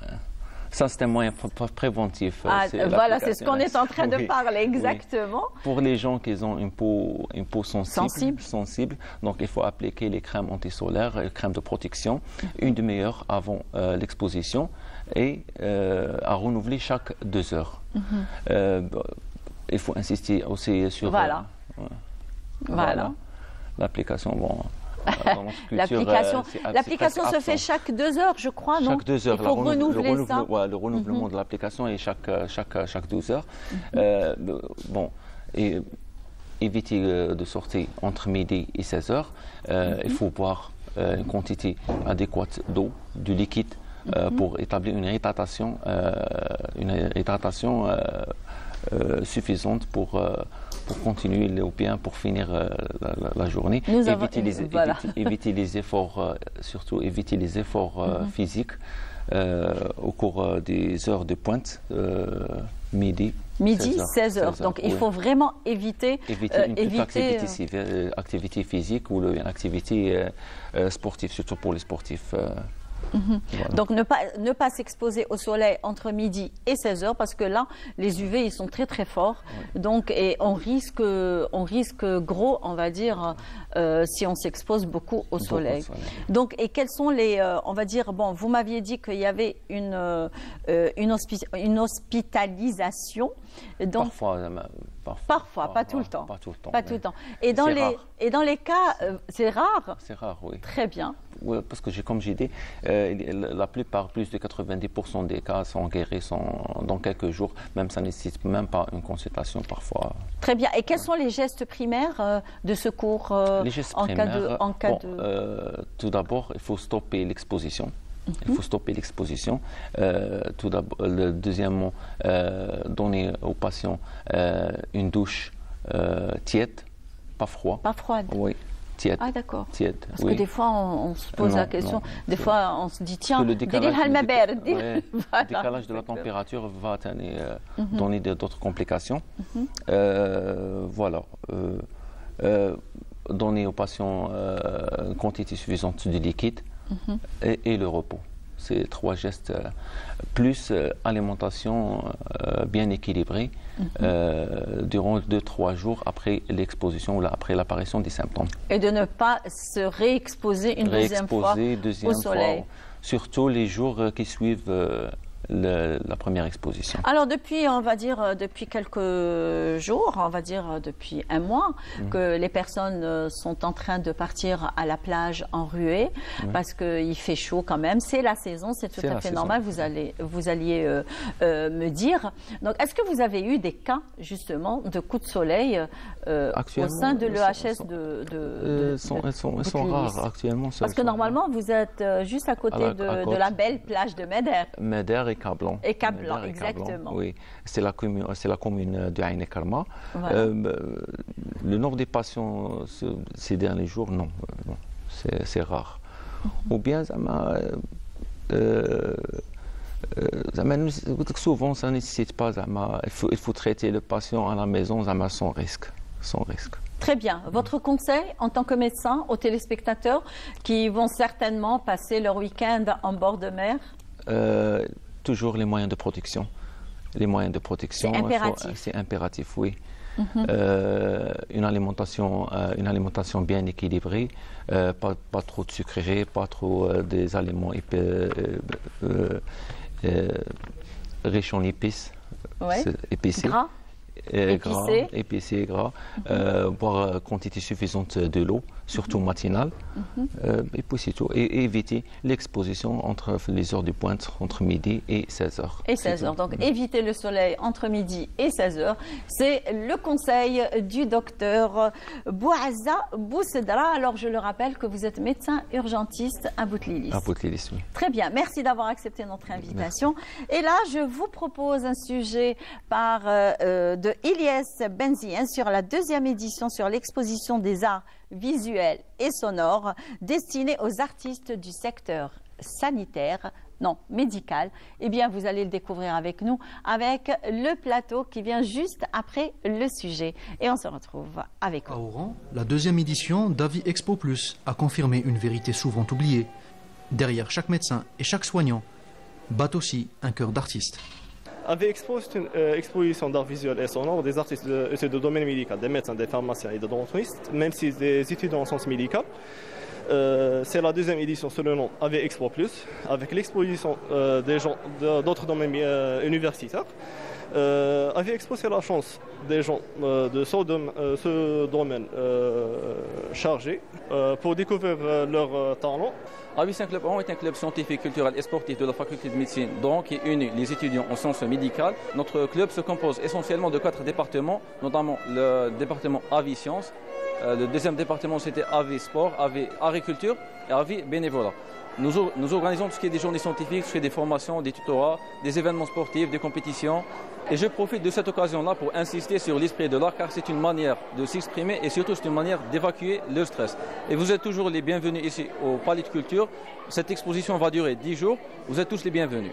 Speaker 3: ça c'est un moyen préventif.
Speaker 1: Voilà, c'est ce qu'on est en train de parler, exactement.
Speaker 3: Oui. Pour les gens qui ont une peau sensible, donc il faut appliquer les crèmes antisolaires, les crèmes de protection, une demi-heure avant l'exposition et à renouveler chaque 2 heures. Il faut insister aussi sur...
Speaker 1: Voilà.
Speaker 3: L'application,
Speaker 1: l'application se fait chaque 2 heures, je crois, non?
Speaker 3: Chaque 2 heures.
Speaker 1: Il faut renouveler ça.
Speaker 3: Le renouvellement de l'application est chaque 12 heures. Et éviter de sortir entre midi et 16 heures. Il faut boire une quantité adéquate d'eau, du liquide, pour établir une hydratation suffisante pour continuer ou bien pour finir la journée. Éviter les efforts, surtout éviter les efforts physiques au cours des heures de pointe, midi,
Speaker 1: 16 heures. Donc il faut vraiment éviter
Speaker 3: une activité physique ou une activité sportive, surtout pour les sportifs. Voilà.
Speaker 1: Donc ne pas s'exposer au soleil entre midi et 16 heures parce que là, les UV ils sont très très forts.
Speaker 3: Oui.
Speaker 1: Donc et on risque gros, on va dire, si on s'expose beaucoup au soleil. Donc et quels sont les, on va dire, bon, vous m'aviez dit qu'il y avait une hospitalisation. Donc, parfois, pas tout le temps.
Speaker 3: Pas tout le temps.
Speaker 1: Pas tout le temps. Et dans les cas, c'est rare.
Speaker 3: C'est rare, oui.
Speaker 1: Très bien.
Speaker 3: Oui, parce que comme j'ai dit, la plupart, plus de 90% des cas sont guéris dans quelques jours. Même ça ne nécessite même pas une consultation parfois.
Speaker 1: Très bien. Et quels sont les gestes primaires de secours
Speaker 3: les gestes
Speaker 1: en
Speaker 3: primaires,
Speaker 1: cas de...
Speaker 3: tout d'abord, il faut stopper l'exposition. Il faut stopper l'exposition. Deuxièmement, donner aux patients une douche tiède, pas froid.
Speaker 1: Pas froide.
Speaker 3: Oui. Tiède.
Speaker 1: Ah d'accord.
Speaker 3: Tiède.
Speaker 1: Parce que des fois on se pose la question, des fois on se dit tiens,
Speaker 3: le décalage de la
Speaker 1: voilà.
Speaker 3: température va donner d'autres complications. Voilà. Donner aux patients une quantité suffisante de liquide et le repos. C'est 3 gestes, plus alimentation bien équilibrée durant 2-3 jours après l'exposition ou après l'apparition des symptômes.
Speaker 1: Et de ne pas se réexposer une deuxième fois au soleil.
Speaker 3: Surtout les jours qui suivent la première exposition.
Speaker 1: Alors depuis, on va dire, depuis quelques jours, on va dire depuis un mois, que les personnes sont en train de partir à la plage en ruée, parce qu'il fait chaud quand même. C'est la saison, c'est tout à fait normal, vous alliez me dire. Donc est-ce que vous avez eu des cas justement de coups de soleil au sein de l'EHS
Speaker 3: Ils sont rares actuellement.
Speaker 1: Parce que normalement, vous êtes juste à côté de la belle plage de Meder.
Speaker 3: Meder et Cap-Blanc.
Speaker 1: Et Cap-Blanc, exactement.
Speaker 3: Oui, c'est la commune de Ain Karma.
Speaker 1: Voilà.
Speaker 3: Le nombre des patients ces derniers jours, non, c'est rare. Ou bien, souvent, ça ne nécessite pas. Il faut traiter le patient à la maison sans risque.
Speaker 1: Très bien. Votre conseil en tant que médecin aux téléspectateurs qui vont certainement passer leur week-end en bord de mer?
Speaker 3: Toujours les moyens de protection. Les moyens de protection, c'est impératif, oui. Une alimentation bien équilibrée, pas trop de sucreries, pas trop des aliments riches en épices, épicés.
Speaker 1: Gras.
Speaker 3: Épicé et gras, boire quantité suffisante de l'eau, surtout matinale, et puis c'est tout. Et éviter l'exposition entre les heures de pointe, entre midi et 16 heures.
Speaker 1: Et 16 heures. Donc éviter le soleil entre midi et 16 heures. C'est le conseil du docteur Bouazza Boussedra. Alors je le rappelle que vous êtes médecin urgentiste à Boutlilis.
Speaker 3: À Boutlilis, oui.
Speaker 1: Très bien. Merci d'avoir accepté notre invitation. Merci. Et là, je vous propose un sujet de Ilyes Benzien sur la 2e édition sur l'exposition des arts visuels et sonores destinée aux artistes du secteur sanitaire, non, médical. Eh bien, vous allez le découvrir avec nous, avec le plateau qui vient juste après le sujet. Et on se retrouve avec vous.
Speaker 4: À Oran, la 2e édition d'Avi Expo Plus a confirmé une vérité souvent oubliée. Derrière chaque médecin et chaque soignant bat aussi un cœur d'artiste.
Speaker 5: Avi Expo, c'est une exposition d'art visuel et sonore des artistes de domaine médical, des médecins, des pharmaciens et des dentistes, même si des étudiants en sciences médicales. C'est la 2e édition sous le nom Avi Expo Plus, avec l'exposition des gens d'autres domaines universitaires. Avi Expo, c'est la chance des gens de ce domaine chargé pour découvrir leurs talents.
Speaker 6: Avi Club Oran est un club scientifique, culturel et sportif de la faculté de médecine qui unit les étudiants en sciences médicales. Notre club se compose essentiellement de 4 départements, notamment le département Avi Sciences. Le 2e département, c'était Avi Sport, Avi Agriculture et Avi Bénévolat. Nous organisons tout ce qui est des journées scientifiques, je fais des formations, des tutorats, des événements sportifs, des compétitions. Et je profite de cette occasion-là pour insister sur l'esprit de l'art, car c'est une manière de s'exprimer et surtout c'est une manière d'évacuer le stress. Et vous êtes toujours les bienvenus ici au Palais de Culture. Cette exposition va durer 10 jours. Vous êtes tous les bienvenus.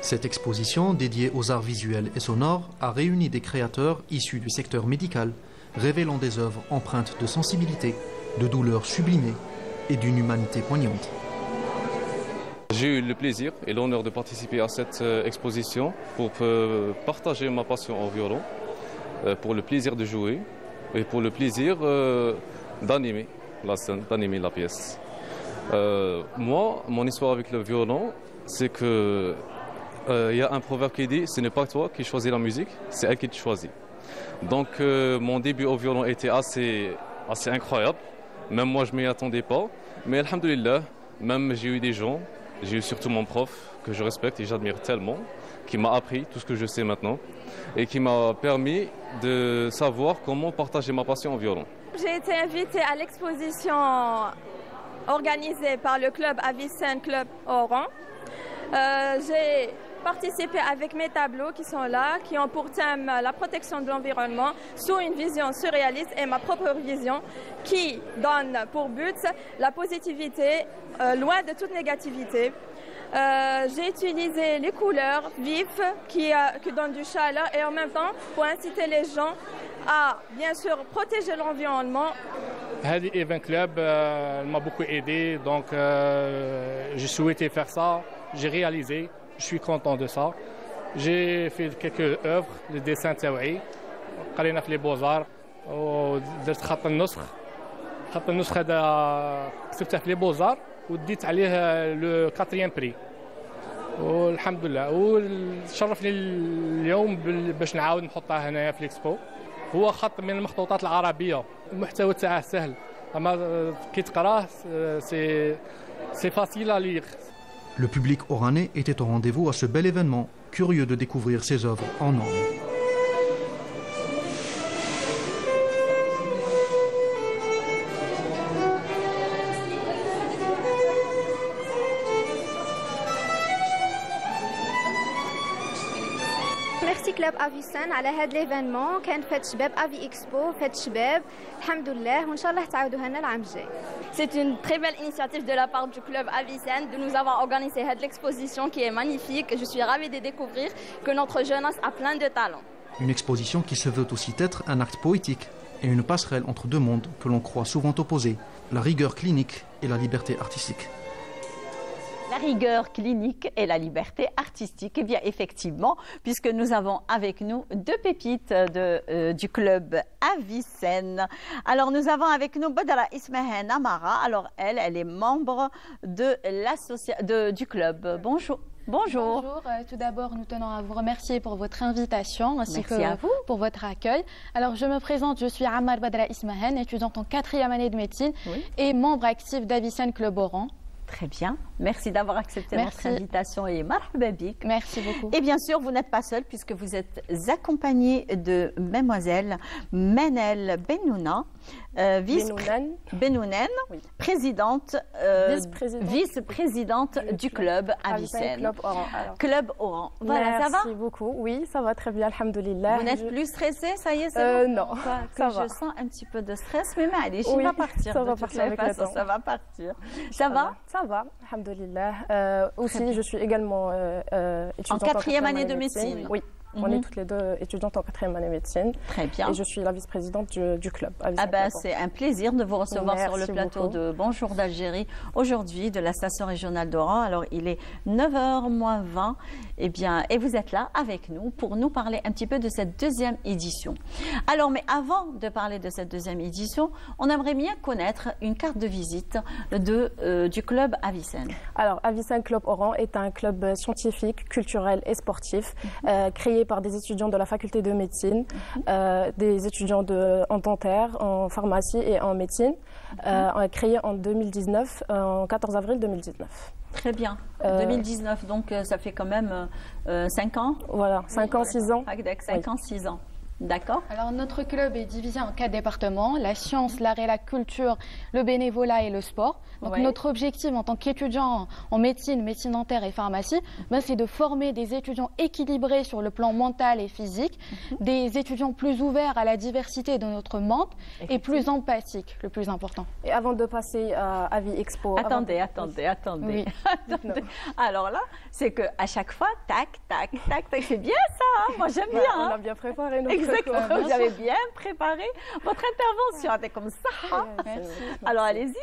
Speaker 4: Cette exposition dédiée aux arts visuels et sonores a réuni des créateurs issus du secteur médical, révélant des œuvres empreintes de sensibilité, de douleurs sublimées et d'une humanité poignante.
Speaker 7: J'ai eu le plaisir et l'honneur de participer à cette exposition pour partager ma passion au violon, pour le plaisir de jouer et pour le plaisir d'animer la scène, d'animer la pièce. Moi, mon histoire avec le violon, c'est que il y a un proverbe qui dit « ce n'est pas toi qui choisis la musique, c'est elle qui te choisit ». Donc mon début au violon était assez incroyable. Même moi, je ne m'y attendais pas. Mais alhamdoulilah, même j'ai eu des gens, j'ai eu surtout mon prof que je respecte et j'admire tellement, qui m'a appris tout ce que je sais maintenant et qui m'a permis de savoir comment partager ma passion au violon.
Speaker 8: J'ai été invitée à l'exposition organisée par le club Avicenne Club Oran. J'ai participé avec mes tableaux qui sont là, qui ont pour thème la protection de l'environnement sous une vision surréaliste et ma propre vision qui donne pour but la positivité, loin de toute négativité. J'ai utilisé les couleurs vives qui donnent du chaleur et en même temps pour inciter les gens à bien sûr protéger l'environnement.
Speaker 9: Hadi Event Club m'a beaucoup aidé, donc j'ai souhaité faire ça, j'ai réalisé, je suis content de ça. J'ai fait quelques œuvres, les dessins تاوعي قرينا في les beaux-arts ودرت خط النسخ هذا كتبته في les beaux-arts وديت عليه لو 4e بري والحمد لله وشرفني اليوم باش نعاود نحطها هنايا في الاكسبو. هو خط من المخطوطات العربيه المحتوى تاعه سهل اما كي تقراه سي فاسيل à lire.
Speaker 4: Le public oranais était au rendez-vous à ce bel événement, curieux de découvrir ses œuvres en nombre.
Speaker 10: ميرسي كلوب افيسان على هذا ليفينمون. كان فات شباب افي اكسبو فات شباب الحمد لله وان شاء الله تعاودوها لنا العام الجاي.
Speaker 8: C'est une très belle initiative de la part du club Avicenne de nous avoir organisé cette exposition qui est magnifique. Je suis ravie de découvrir que notre jeunesse a plein de talents.
Speaker 4: Une exposition qui se veut aussi être un acte poétique et une passerelle entre deux mondes que l'on croit souvent opposés, la rigueur clinique et la liberté artistique.
Speaker 1: La rigueur clinique et la liberté artistique. Eh bien, effectivement, puisque nous avons avec nous deux pépites du club Avicenne. Alors, nous avons avec nous Badra Ismahen Amara. Alors, elle est membre du club. Bonjour. Bonjour.
Speaker 11: Bonjour. Tout d'abord, nous tenons à vous remercier pour votre invitation ainsi
Speaker 1: Merci
Speaker 11: que
Speaker 1: à vous.
Speaker 11: pour votre accueil. Alors, je me présente, je suis Ammar Badra Ismahen, étudiante en 4e année de médecine et membre actif d'Avicenne Club Oran.
Speaker 1: Très bien. Merci d'avoir accepté notre invitation et marhaba bik.
Speaker 11: Merci beaucoup.
Speaker 1: Et bien sûr, vous n'êtes pas seule puisque vous êtes accompagnée de mademoiselle Menel Benouna, Benounen, présidente, vice-présidente du club Avicenne. Club Oran. Voilà, ça va?
Speaker 12: Merci beaucoup. Oui, ça va très bien, alhamdoulilah.
Speaker 1: Vous n'êtes plus stressée, ça y est, c'est bon?
Speaker 12: Non, ça va.
Speaker 1: Je sens un petit peu de stress, mais allez, il va partir.
Speaker 12: Ça va partir avec le temps.
Speaker 1: Ça va partir. Ça va?
Speaker 12: Ça va, alhamdoulilah. Aussi, je suis également étudiante
Speaker 1: en 4e année de médecine.
Speaker 12: Oui. On est toutes les deux étudiantes en 4e année médecine.
Speaker 1: Très bien.
Speaker 12: Et je suis la vice-présidente du club.
Speaker 1: C'est un plaisir de vous recevoir sur le plateau de Bonjour d'Algérie aujourd'hui de la station régionale d'Oran. Alors il est 9h moins 20 et vous êtes là avec nous pour nous parler un petit peu de cette deuxième édition. Alors mais avant de parler de cette deuxième édition, on aimerait bien connaître une carte de visite du club Avicenne.
Speaker 12: Alors Avicenne Club Oran est un club scientifique, culturel et sportif créé par des étudiants de la faculté de médecine, des étudiants en dentaire, en pharmacie et en médecine, créé en 2019, en 14 avril 2019.
Speaker 1: Très bien. 2019, donc ça fait quand même 5 ans.
Speaker 12: Voilà, 5 ans, 6 ans.
Speaker 1: 5 ans, 6 ans. D'accord.
Speaker 11: Alors notre club est divisé en 4 départements, la science, l'art et la culture, le bénévolat et le sport. Donc notre objectif en tant qu'étudiant en médecine dentaire et pharmacie, c'est de former des étudiants équilibrés sur le plan mental et physique, des étudiants plus ouverts à la diversité de notre monde et plus empathiques, le plus important.
Speaker 12: Et avant de passer à Avi Expo...
Speaker 1: Attendez.
Speaker 11: Oui.
Speaker 1: Alors là, c'est qu'à chaque fois, tac, c'est bien ça, hein. Moi j'aime bien.
Speaker 12: On a bien préparé nos
Speaker 1: Exactement, vous avez bien préparé votre intervention. C'était comme ça.
Speaker 12: Merci.
Speaker 1: Alors allez-y.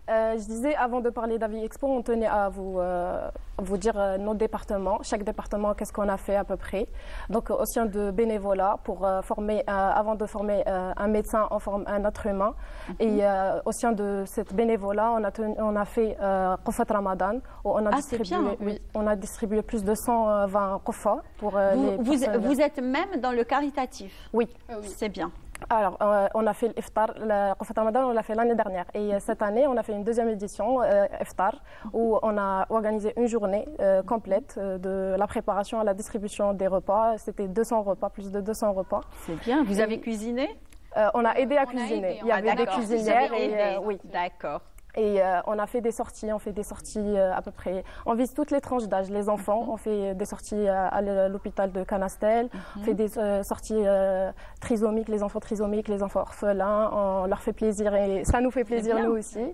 Speaker 12: Je disais, avant de parler d'Avi Expo, on tenait à vous dire nos départements. Chaque département, qu'est-ce qu'on a fait à peu près. Donc, au sein de bénévolat, pour former, avant de former un médecin, on forme un être humain. Et au sein de cette bénévolat, on a fait Qofat Ramadan, où on a on a distribué plus de 120 Qofa pour les personnes.
Speaker 1: Vous êtes même dans le caritatif?
Speaker 12: Oui.
Speaker 1: C'est bien.
Speaker 12: Alors, on a fait l'Iftar, le Qofat Ramadan, on l'a fait l'année dernière. Et cette année, on a fait une deuxième édition, Iftar, où on a organisé une journée complète de la préparation à la distribution des repas. C'était 200 repas, plus de 200 repas.
Speaker 1: C'est bien. Vous avez cuisiné?
Speaker 12: On a aidé à cuisiner. Il y avait des cuisinières.
Speaker 1: Oui, d'accord.
Speaker 12: Et on a fait des sorties, on fait des sorties à peu près, on vise toutes les tranches d'âge. Les enfants, on fait des sorties à l'hôpital de Canastel, on fait des sorties trisomiques, les enfants trisomiques, les enfants orphelins, on leur fait plaisir et ça nous fait plaisir nous aussi.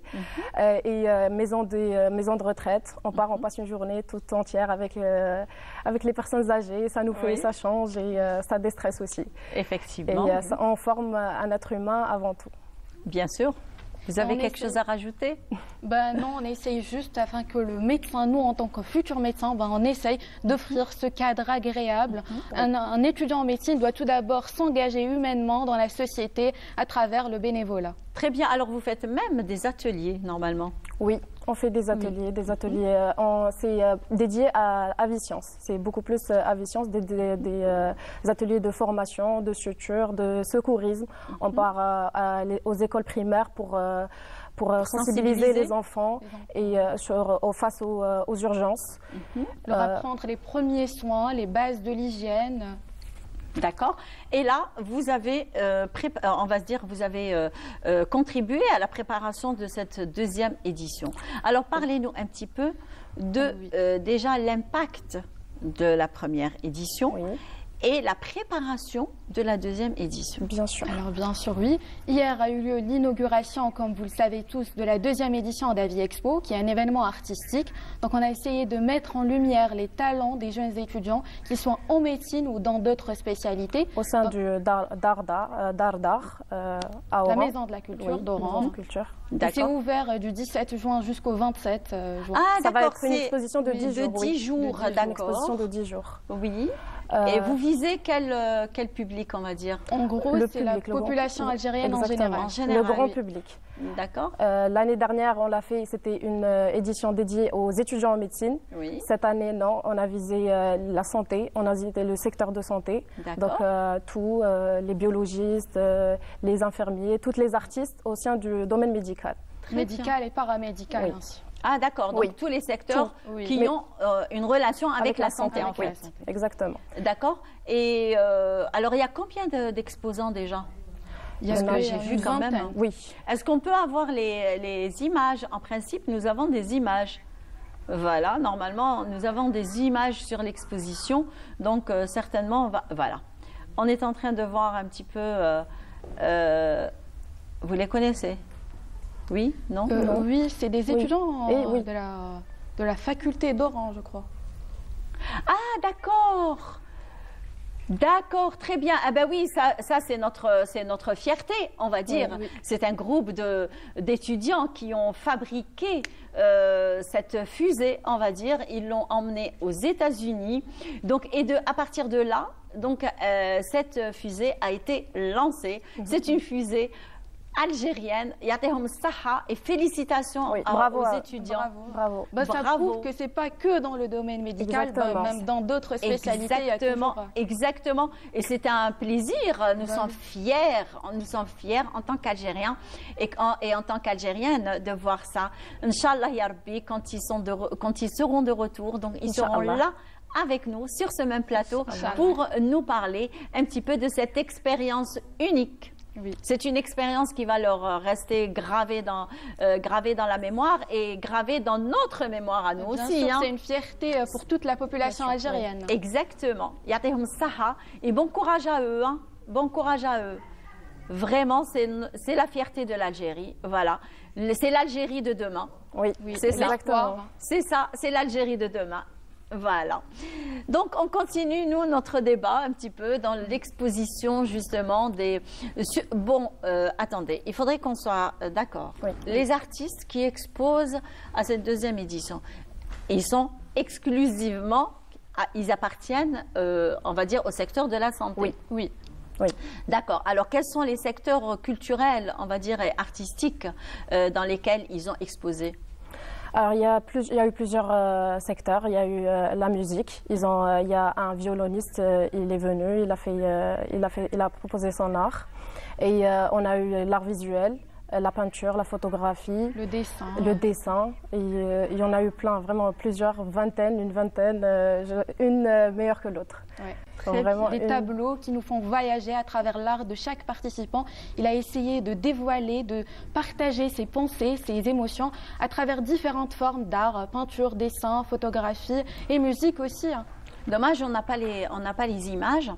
Speaker 12: Et maison de retraite, on part, on passe une journée toute entière avec les personnes âgées, ça nous fait, ça change et ça déstresse aussi.
Speaker 1: Effectivement.
Speaker 12: Et on forme un être humain avant tout.
Speaker 1: Bien sûr. Vous avez quelque chose à rajouter?
Speaker 11: Non, on essaye juste afin que le médecin, nous en tant que futur médecin, on essaye d'offrir ce cadre agréable. Un étudiant en médecine doit tout d'abord s'engager humainement dans la société à travers le bénévolat.
Speaker 1: Très bien, alors vous faites même des ateliers normalement?
Speaker 12: Oui, on fait des ateliers, c'est dédié à Avi-Sciences. C'est beaucoup plus Avi-Sciences, des ateliers de formation, de suture, de secourisme. On part aux écoles primaires pour sensibiliser les enfants et face aux urgences.
Speaker 11: Leur apprendre les premiers soins, les bases de l'hygiène.
Speaker 1: D'accord. Et là, vous avez, on va se dire, vous avez contribué à la préparation de cette deuxième édition. Alors, parlez-nous un petit peu de déjà l'impact de la première édition et la préparation de la deuxième édition.
Speaker 12: Bien sûr.
Speaker 11: Alors bien sûr, oui. Hier a eu lieu l'inauguration, comme vous le savez tous, de la deuxième édition d'Avi Expo, qui est un événement artistique. Donc on a essayé de mettre en lumière les talents des jeunes étudiants, qu'ils soient en médecine ou dans d'autres spécialités.
Speaker 12: Au sein du Dardar, à Oran.
Speaker 11: La Maison de la Culture d'Oran. C'est ouvert du 17 juin jusqu'au 27 juin.
Speaker 1: Ah,
Speaker 12: ça va être une exposition de 10 jours.
Speaker 1: De 10 jours, d'accord.
Speaker 12: Une exposition de 10 jours.
Speaker 1: Oui. Et vous visez quel public, on va dire?
Speaker 11: En gros, c'est la population algérienne en général.
Speaker 12: Le grand public.
Speaker 1: D'accord.
Speaker 12: L'année dernière, on l'a fait, c'était une édition dédiée aux étudiants en médecine.
Speaker 1: Oui.
Speaker 12: Cette année, non, on a visé la santé, on a visé le secteur de santé. Donc, tous les biologistes, les infirmiers, tous les artistes au sein du domaine médical.
Speaker 11: Médical et paramédical ainsi.
Speaker 1: Ah d'accord, donc tous les secteurs qui ont une relation avec la santé en fait.
Speaker 12: Exactement.
Speaker 1: D'accord. Et alors il y a combien d'exposants déjà?
Speaker 11: Il y a ce que j'ai vu quand même.
Speaker 12: Oui.
Speaker 1: Est-ce qu'on peut avoir les images? En principe, nous avons des images. Voilà, normalement, nous avons des images sur l'exposition. Donc certainement, voilà. On est en train de voir un petit peu... vous les connaissez? Oui, non,
Speaker 11: oui, c'est des étudiants de la faculté d'Oran, je crois.
Speaker 1: Ah, d'accord. D'accord, très bien. Ah ben oui, ça c'est notre fierté, on va dire. Oui. C'est un groupe d'étudiants qui ont fabriqué cette fusée, on va dire. Ils l'ont emmenée aux États-Unis. Donc, à partir de là, donc cette fusée a été lancée. C'est une fusée algérienne, Yatehom Saha, et félicitations aux étudiants.
Speaker 12: Bravo.
Speaker 11: Ça prouve que c'est pas que dans le domaine médical, même dans d'autres spécialités.
Speaker 1: Exactement. Et c'est un plaisir. Nous sommes fiers en tant qu'Algériens et en tant qu'Algériennes de voir ça. Inch'Allah ya Rabbi, quand ils seront de retour, donc ils seront là avec nous sur ce même plateau pour nous parler un petit peu de cette expérience unique. Oui. C'est une expérience qui va leur rester gravée dans la mémoire et gravée dans notre mémoire à nous aussi.
Speaker 11: C'est une fierté pour toute la population algérienne.
Speaker 1: Oui. Exactement. Yatehom Saha, et bon courage à eux. Bon courage à eux. Vraiment, c'est la fierté de l'Algérie. Voilà. C'est l'Algérie de demain.
Speaker 12: Oui,
Speaker 1: c'est
Speaker 12: exactement.
Speaker 1: C'est ça, c'est l'Algérie de demain. Voilà. Donc, on continue, nous, notre débat un petit peu dans l'exposition, justement, des... Bon, attendez, il faudrait qu'on soit d'accord.
Speaker 12: Oui.
Speaker 1: Les artistes qui exposent à cette deuxième édition, ils sont exclusivement, ils appartiennent, on va dire, au secteur de la santé.
Speaker 12: Oui.
Speaker 1: Oui.
Speaker 12: Oui.
Speaker 1: D'accord. Alors, quels sont les secteurs culturels, on va dire, et artistiques dans lesquels ils ont exposé?
Speaker 12: Alors, il y a eu plusieurs secteurs. Il y a eu la musique. Il y a un violoniste, il est venu, il a proposé son art. Et on a eu l'art visuel, la peinture, la photographie,
Speaker 11: le dessin.
Speaker 12: Le dessin. Et il y en a eu plein, vraiment plusieurs, une vingtaine, une meilleure que l'autre.
Speaker 11: Ouais.
Speaker 12: Vraiment
Speaker 11: des tableaux qui nous font voyager à travers l'art de chaque participant. Il a essayé de dévoiler, de partager ses pensées, ses émotions à travers différentes formes d'art, peinture, dessin, photographie et musique aussi.
Speaker 1: Dommage, on n'a pas les images,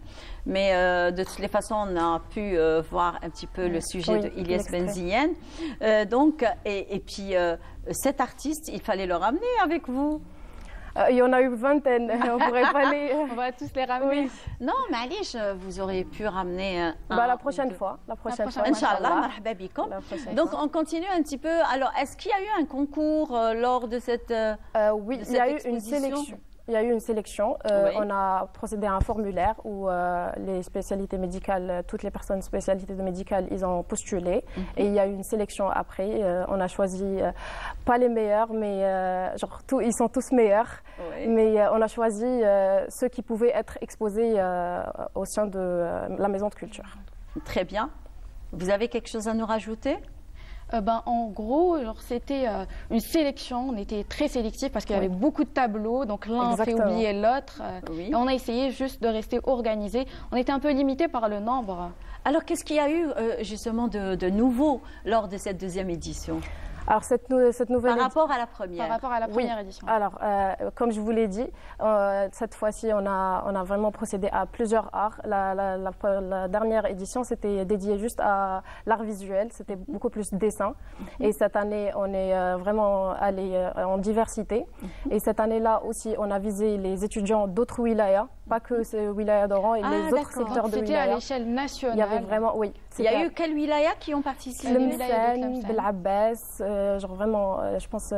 Speaker 1: mais de toutes les façons, on a pu voir un petit peu le sujet de Ilyes Benziyen. Donc, et puis, cet artiste, il fallait le ramener avec vous.
Speaker 12: Il y en a eu une vingtaine, on pourrait pas les...
Speaker 11: On va tous les ramener.
Speaker 12: Oui.
Speaker 1: Non, mais Alish, vous auriez pu ramener
Speaker 12: la prochaine fois.
Speaker 1: Inch'Allah, marhaba bikum. Donc, on continue un petit peu. Alors, est-ce qu'il y a eu un concours lors de cette
Speaker 12: oui, il y a eu une sélection. Il y a eu une sélection. On a procédé à un formulaire où les spécialités médicales, toutes les personnes spécialités médicales, ils ont postulé. Et il y a eu une sélection après. On a choisi, pas les meilleurs, mais ils sont tous meilleurs. Oui. Mais on a choisi ceux qui pouvaient être exposés au sein de la maison de culture.
Speaker 1: Très bien. Vous avez quelque chose à nous rajouter ?
Speaker 11: En gros, c'était une sélection. On était très sélectifs parce qu'il y avait beaucoup de tableaux. Donc l'un fait oublier l'autre. Et on a essayé juste de rester organisé. On était un peu limité par le nombre.
Speaker 1: Alors, qu'est-ce qu'il y a eu justement de nouveau lors de cette deuxième édition ?
Speaker 12: Alors, cette nouvelle
Speaker 1: Par rapport à la première.
Speaker 11: Par rapport à la première édition.
Speaker 12: Alors, comme je vous l'ai dit, cette fois-ci, on a vraiment procédé à plusieurs arts. La dernière édition, c'était dédié juste à l'art visuel. C'était beaucoup plus dessin. Et cette année, on est vraiment allé en diversité. Et cette année-là aussi, on a visé les étudiants d'autres wilayas, pas que ces wilayas d'Oran, et les autres secteurs de wilayas.
Speaker 11: C'était à l'échelle nationale.
Speaker 12: Il y avait vraiment, oui.
Speaker 1: Il y a eu quels wilayas qui ont participé?
Speaker 12: Tlemcen, Bel Abbas, vraiment, je pense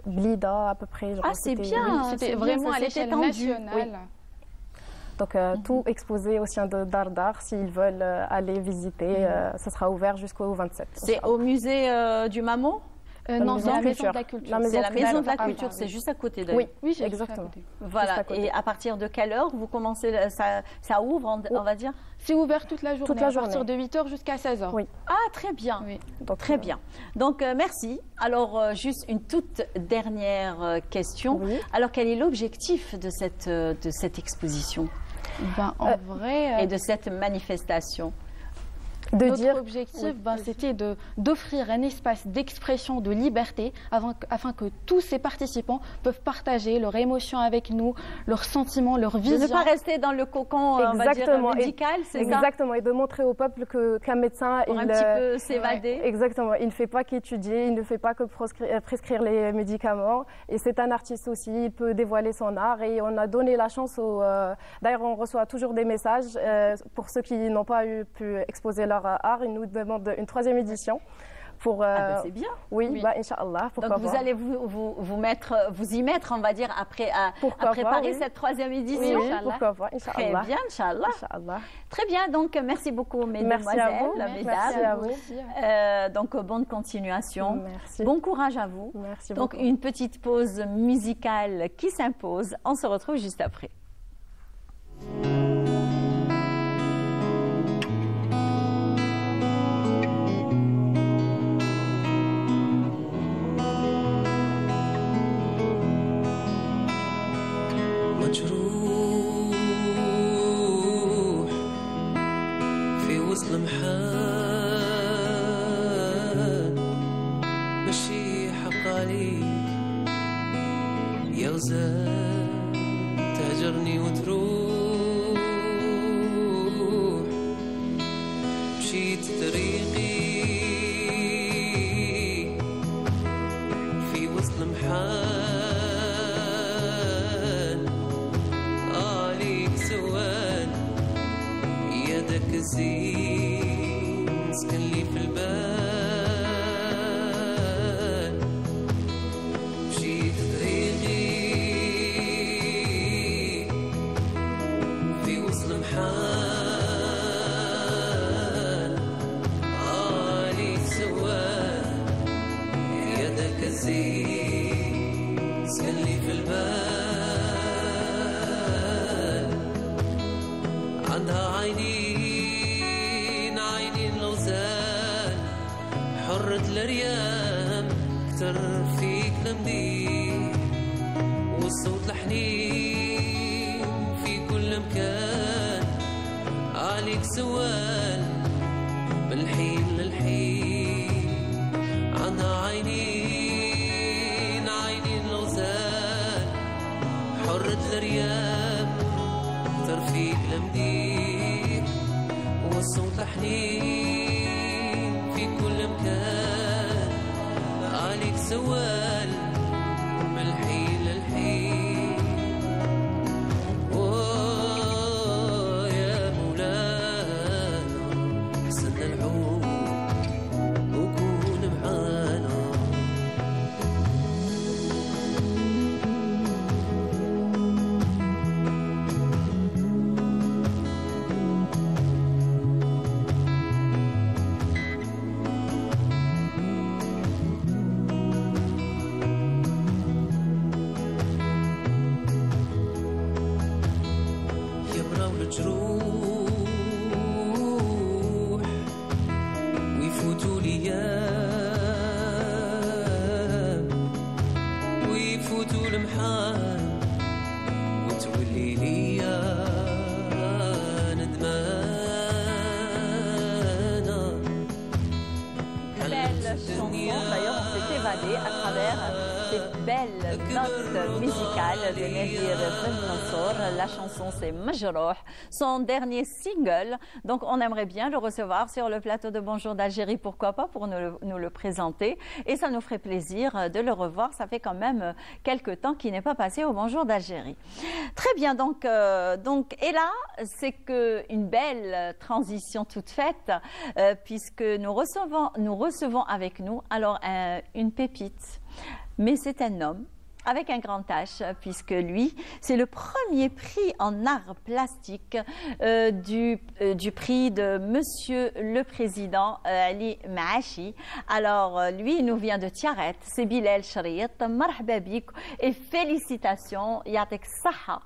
Speaker 12: Blida à peu près.
Speaker 1: C'est bien.
Speaker 11: C'était vraiment à l'échelle nationale. Oui.
Speaker 12: Donc tout exposé au sein de Dardar, s'ils veulent aller visiter, ça sera ouvert jusqu'au 27.
Speaker 1: C'est au musée du Maman?
Speaker 11: Non, c'est la maison de la culture.
Speaker 1: C'est la maison de la culture, c'est juste à côté d'elle.
Speaker 12: Oui, exactement.
Speaker 1: Voilà, et à partir de quelle heure vous commencez, ça ouvre, on va dire?
Speaker 11: C'est ouvert toute la journée, à partir de 8h jusqu'à 16h.
Speaker 12: Oui.
Speaker 1: Ah, très bien.
Speaker 11: Oui.
Speaker 1: Donc, très bien. Donc, merci. Alors, juste une toute dernière question.
Speaker 12: Oui.
Speaker 1: Alors, quel est l'objectif de cette exposition?
Speaker 11: En vrai...
Speaker 1: Et de cette manifestation?
Speaker 11: Notre objectif, c'était d'offrir un espace d'expression, de liberté, afin que tous ces participants peuvent partager leurs émotions avec nous, leurs sentiments, leurs visions.
Speaker 1: De ne pas rester dans le cocon, on va dire, médical, c'est ça?
Speaker 12: Exactement, et de montrer au peuple qu'un médecin...
Speaker 1: Pour un petit peu s'évader.
Speaker 12: Exactement, il ne fait pas qu'étudier, il ne fait pas que prescrire les médicaments. Et c'est un artiste aussi, il peut dévoiler son art. Et on a donné la chance aux... D'ailleurs, on reçoit toujours des messages pour ceux qui n'ont pas pu exposer leur art, ils nous demandent une 3e édition.
Speaker 1: C'est bien.
Speaker 12: Oui. Inch'Allah.
Speaker 1: Donc vous allez vous y mettre, on va dire, à préparer cette 3e édition.
Speaker 12: Oui, pourquoi pas, Inch'Allah.
Speaker 1: Très bien, Inch'Allah. Très bien, donc merci beaucoup, mesdemoiselles, mesdames.
Speaker 12: Merci à vous.
Speaker 1: Donc bonne continuation.
Speaker 12: Merci.
Speaker 1: Bon courage à vous.
Speaker 12: Merci
Speaker 1: donc
Speaker 12: beaucoup.
Speaker 1: Une petite pause musicale qui s'impose. On se retrouve juste après.
Speaker 13: تهجرني وتروح مشيت طريقي في وسط المحال الزين سكن لي في البال مشيت طريقي في وسط المحال عليك سوال يا ذاك الزين سكن لي في البال عندها عينين عينين لو زال حرة الريام كتر فيك لمدين والصوت الحنين في كل مكان عليك سوال من الحين للحين عندها عينين عينين لو زال حرة الريام كتر فيك لمدين والصوت حنين في كل مكان عليك سوال من الحين للحين أوه يا مولانا حسن العود وكون معانا يبراو الجروح ويفوتوا الايام ويفوتوا المحال وتولي ليا ندمانة
Speaker 1: Belle chanson, d'ailleurs on s'est évadé à travers cette belle note musicale de Nadir Ben Mansour. La chanson c'est Majrouh, son dernier single. Donc on aimerait bien le recevoir sur le plateau de Bonjour d'Algérie, pourquoi pas, pour nous le présenter. Et ça nous ferait plaisir de le revoir. Ça fait quand même quelques temps qu'il n'est pas passé au Bonjour d'Algérie. Très bien, donc et là c'est une belle transition toute faite puisque nous recevons avec nous alors une pépite. Mais c'est un homme avec un grand H, puisque lui, c'est le premier prix en art plastique du prix de Monsieur le Président Ali Maachi. Alors, lui, il nous vient de Tiaret, c'est Bilal Chariet. Marhaba bik et félicitations. Yatek Saha.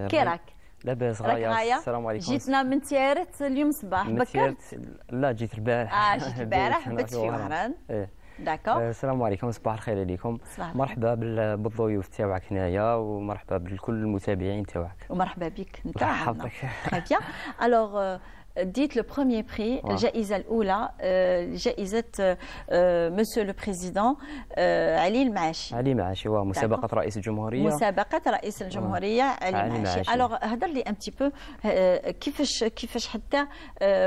Speaker 1: Kérak.
Speaker 14: لاباس غاية السلام عليكم.
Speaker 1: جيتنا من تيارت اليوم صباح بكرت؟
Speaker 14: لا جيت البارح.
Speaker 1: جيت البارح بت في وهران. داكور.
Speaker 14: السلام عليكم، صباح الخير عليكم. مرحبا بالضيوف تاعك هنايا ومرحبا بكل المتابعين تاعك.
Speaker 1: ومرحبا بك انت.
Speaker 14: الله يحفظك.
Speaker 1: Très bien. Alors dites le premier prix, الجائزة الأولى جائزة Monsieur le Président علي المعاشي.
Speaker 14: علي المعاشي ومسابقة رئيس الجمهورية.
Speaker 1: مسابقة رئيس الجمهورية علي المعاشي. Alors هضر لي un petit peu كيفاش حتى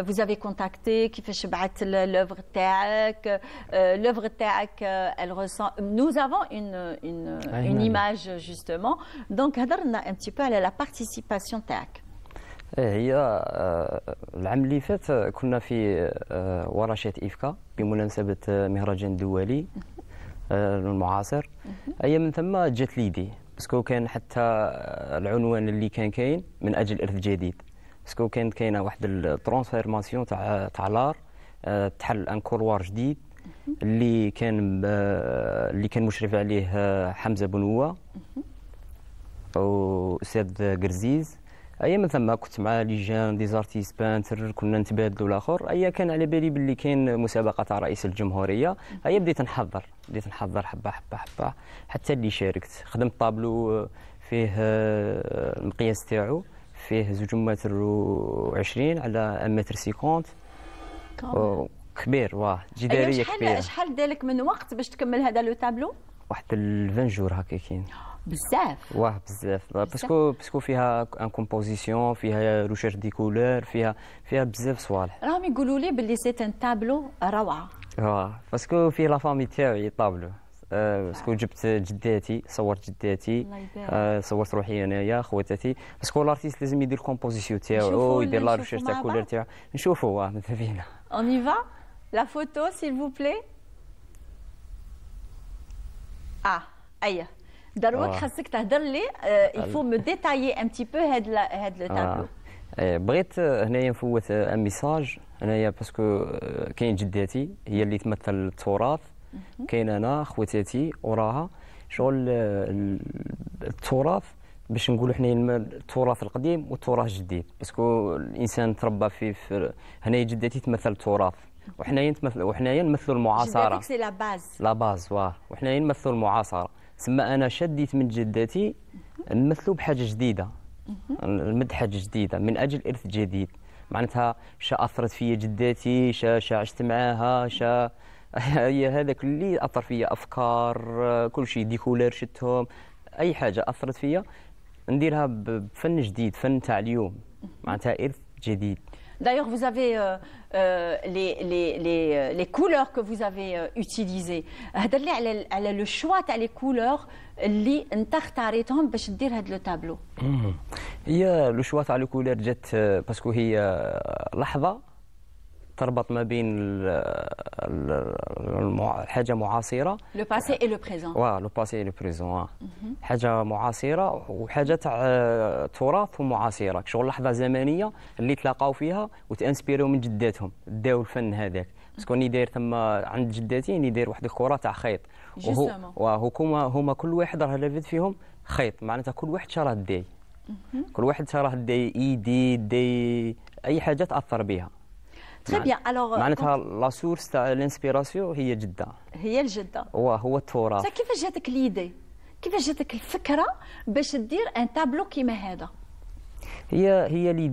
Speaker 1: vous avez contacté كيفاش بعثت l'œuvre تاعك l'œuvre تاعك elle ressent nous avons une image justement donc هضر لنا un petit peu على la participation تاعك.
Speaker 14: هي العام اللي فات كنا في ورشة إفكا بمناسبة مهرجان دولي المعاصر. هي من ثم جات ليدي باسكو كان حتى العنوان اللي كان كاين من أجل إرث جديد، باسكو كانت كاينه واحد الترانسفيرماسيون تاع لار، تحل ان كولوار جديد اللي كان مشرف عليه حمزة بنوة وأستاذ قرزيز. ايا من ثم كنت مع لجان دي زارتيست بانتر كنا نتبادلوا الاخر. ايا كان على بالي باللي كاين مسابقه تاع رئيس الجمهوريه. ايا بديت نحضر حبه حبه حتى اللي شاركت. خدمت طابلو فيه المقياس تاعو فيه 2 متر و20 على 1 متر 50 كبير جداريه كبيره.
Speaker 1: شحال دالك من وقت باش تكمل هذا لو تابلو؟
Speaker 14: واحد 20 جور هكاكين.
Speaker 1: بزاف
Speaker 14: بزاف باسكو فيها ان كومبوزيسيون، فيها روشيرش دي كولور، فيها بزاف صوالح.
Speaker 1: راهم يقولوا لي باللي سي ان تابلو روعه.
Speaker 14: باسكو فيه لا فامي تاعي طابلو باسكو جبت جداتي، صورت جداتي، صورت روحي انايا خواتاتي، باسكو الارتيست لازم يدير الكومبوزيسيون تاعو، يدير لا ريشيرش تاع الكولور تاعو. نشوفوا ماذا فينا.
Speaker 1: On y va? La photo s'il vous plaît. اييه دروك خاصك تهضر لي. il faut me détailler un petit peu هاد لو تابلو.
Speaker 14: بغيت هنايا نفوت ان ميساج هنايا باسكو كاين جداتي هي اللي تمثل التراث، كاين انا خواتاتي وراها شغل التراث باش نقولوا حنايا التراث القديم والتراث الجديد، باسكو الانسان تربى في هنايا جداتي تمثل التراث وحنايا نمثلوا المعاصره.
Speaker 1: جداتك سي لا باز.
Speaker 14: لا باز وحنايا نمثلوا المعاصره. ثم انا شديت من جداتي نمثلوا بحاجه جديده، نمد حاجه جديده من اجل ارث جديد. معناتها شا اثرت فيا جداتي، شا عشت معاها، هي هذاك اللي اثر فيا، افكار كل شيء، ديكولار شتهم، اي حاجه اثرت فيا نديرها بفن جديد، فن تاع اليوم، معناتها ارث جديد.
Speaker 1: D'ailleurs, vous avez les couleurs que vous avez utilisées. هضر لي على لو شوا تاع لي كولور اللي انت اختاريتهم باش دير هذا لو تابلو.
Speaker 14: هي لو شوا تاع لي كولور جات باسكو هي لحظه تربط ما بين حاجه معاصره،
Speaker 1: لو باسي اي لو بريزون.
Speaker 14: لو باسي اي لو بريزون، حاجه معاصره وحاجه تاع تراث ومعاصره، شغل لحظه زمنيه اللي تلاقاو فيها وتانسبيريو من جداتهم، داو الفن هذاك. باسكو راني داير ثم عند جداتي راني داير واحد الكره تاع خيط، هما كل واحد راه لافد فيهم خيط، معناتها كل واحد شراه داي، كل واحد شراه داي ايدي داي اي حاجه تاثر بها.
Speaker 1: Très bien. Alors
Speaker 14: معناتها لا سورس تاع الانسبيراسيون هي جده،
Speaker 1: هي الجده،
Speaker 14: هو التراث.
Speaker 1: كيفاش جاتك ليدي؟ كيفاش جاتك الفكره باش دير ان تابلو كيما هذا؟
Speaker 14: هي اللي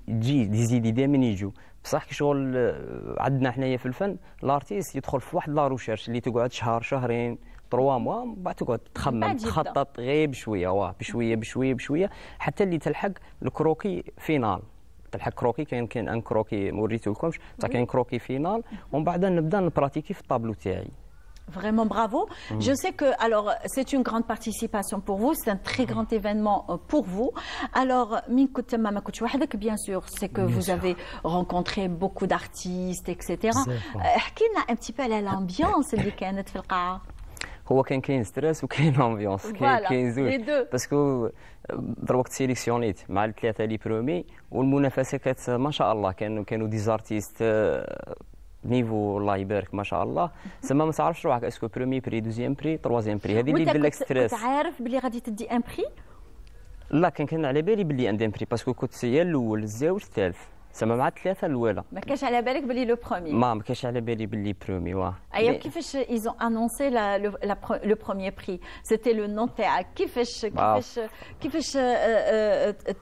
Speaker 14: دي زيدي دائما يجوا، بصح كي شغل عندنا حنايا في الفن الارتيست يدخل في واحد لا روشيرش اللي تقعد شهر شهرين 3 موا، من بعد تقعد تخمم تخطط غير بشويه بشويه بشويه بشويه حتى اللي تلحق الكروكي فينال. تلحق كروكي كاين ان كروكي ما وريتولكمش، بصح كاين كروكي فينال، ومن بعد نبدا نبراتيكي في الطابلو تاعي.
Speaker 1: Vraiment bravo. Je sais que alors c'est une grande participation pour vous, c'est un très grand événement pour vous. Alors min كنت ما كنتش وحدك bien sûr, c'est que vous avez rencontré beaucoup d'artistes etc. احكي لنا un petit peu على l'ambiance اللي كانت في القاعة.
Speaker 14: هو كاين ستريس وكاين امبيونس، كاين زوج، باسكو دروك سيليكسيونيت مع الثلاثه لي برومي، والمنافسه كانت ما شاء الله، كانوا دي زارتيست نيفو الله يبارك ما شاء الله. سما ما تعرفش روحك اسكو برومي بري دوزيام بري تروازيام بري، هذه اللي دير لك ستريس.
Speaker 1: كنت عارف بلي غادي تدي ان بري؟
Speaker 14: لا كان على بالي بلي عندي ان بري، باسكو كنت يا الاول الزاوج الثالث، سما مع الثلاثه الاولى.
Speaker 1: ما كانش على بالك بلي لو بروميي؟
Speaker 14: ما كانش على بالي بلي برومي.
Speaker 1: ايوا كيفاش ايزون انونسي لو بروميي بري؟ سيتي لو نون تاعك، كيفاش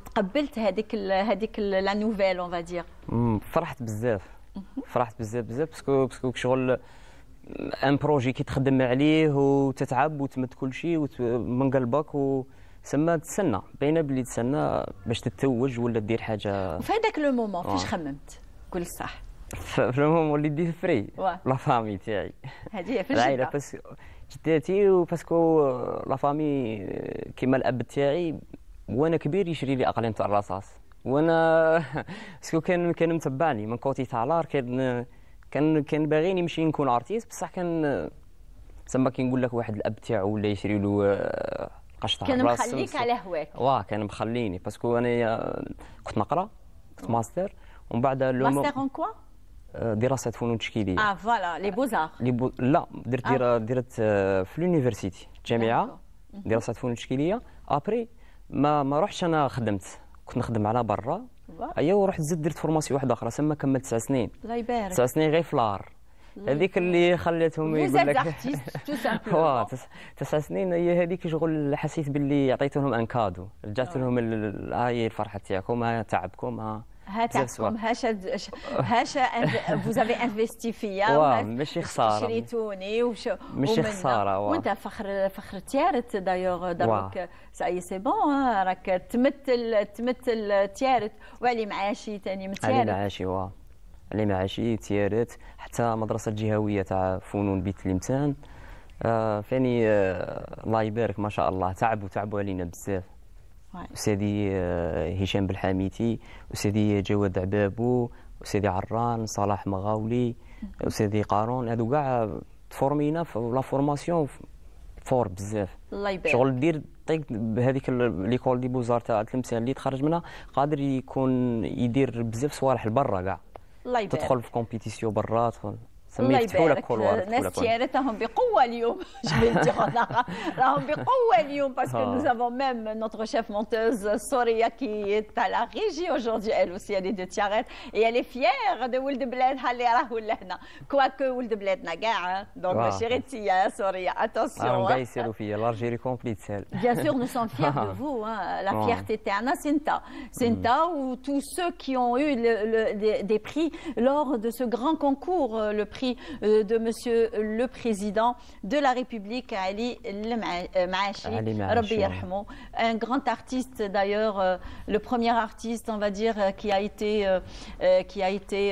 Speaker 1: تقبلت هذيك لا نوفيل اون فادير؟
Speaker 14: فرحت بزاف باسكو شغل ان بروجي كي تخدم عليه وتتعب وتمد كل شيء من قلبك سما تسنى، باينه بلي تسنى باش تتوج ولا دير حاجه.
Speaker 1: في هذاك لو مومون فاش خممت؟ قول الصح.
Speaker 14: في المومون اللي ديت فري لا فامي تاعي،
Speaker 1: هذه في
Speaker 14: العائله، بس جداتي وباسكو لا فامي كيما الاب تاعي وانا كبير يشري لي اقلام تاع الرصاص، وانا باسكو كان متبعني من كوتي تاع لار، كان باغيني نمشي نكون ارتيست، بصح كان تسمى كي نقول لك واحد الاب تاعو ولا يشري له قشطه
Speaker 1: كان مخليك على هواك.
Speaker 14: كان مخليني باسكو انا كنت نقرا، كنت ماستر، ومن بعد
Speaker 1: ماستر اون كوا؟
Speaker 14: دراسات فنون تشكيليه.
Speaker 1: فوالا لي بوزار.
Speaker 14: لا درت في اليونيفرسيتي الجامعه دراسات فنون تشكيليه. ابري ما روحش انا خدمت، كنت نخدم على برا، ورحت زدت درت فورماسيون واحده اخرى، سما كملت 9 سنين.
Speaker 1: الله يبارك.
Speaker 14: 9 سنين غير فلار، هذيك اللي خليتهم يقول لك 9 سنين. هي هذيك شغل حسيت باللي عطيتهم ان كادو، رجعت لهم هاي الفرحه تاعكم، ها تعبكم،
Speaker 1: تعبكم، هاشا فوزافي انفيستي فيا،
Speaker 14: ماشي خساره،
Speaker 1: شريتوني
Speaker 14: ماشي خساره.
Speaker 1: وانت فخر تيارت دايوغ دروك ساي سي بون، راك تمثل تيارت وعلي معاشي ثاني من تيارت.
Speaker 14: علي معاشي تيارت، حتى مدرسه جهويه تاع فنون بيت لمتان فاني الله يبارك ما شاء الله تعبوا علينا بزاف. سيدي هشام بالحاميتي وسيدي جواد عبابو وسيدي عران صلاح مغاولي وسيدي قارون، هادو كاع تفورمينا في لا فورماسيون فور بزاف.
Speaker 1: الله يبارك.
Speaker 14: شغل دير طيق بهذيك ليكول دي بوزار تاع تلمسان اللي تخرج منها قادر يدير بزاف صوالح لبرا كاع.
Speaker 1: الله يبارك.
Speaker 14: تدخل في كومبيتيسيون برا
Speaker 1: الله يبارك. ناس تيارتهم بقوة اليوم. راهم بقوة اليوم parce que nous avons même notre chef monteuse Soria qui est à la régie aujourd'hui, elle aussi elle est de Tiaret et elle est fière de ولد بلادها اللي راهو لهنا quoique ولد بلادنا كاع donc ماشي غير انت يا سوريا attention.
Speaker 14: كاع يسيروا فيا l'Algérie complète celle.
Speaker 1: Bien sûr nous sommes fiers de vous, la fierté تاعنا Sinta ou tous ceux qui ont eu des prix lors de ce grand concours, le prix de Monsieur le Président de la République, Ali Maachi, Rabbi Yarhamou, un grand artiste d'ailleurs, le premier artiste, on va dire, qui a été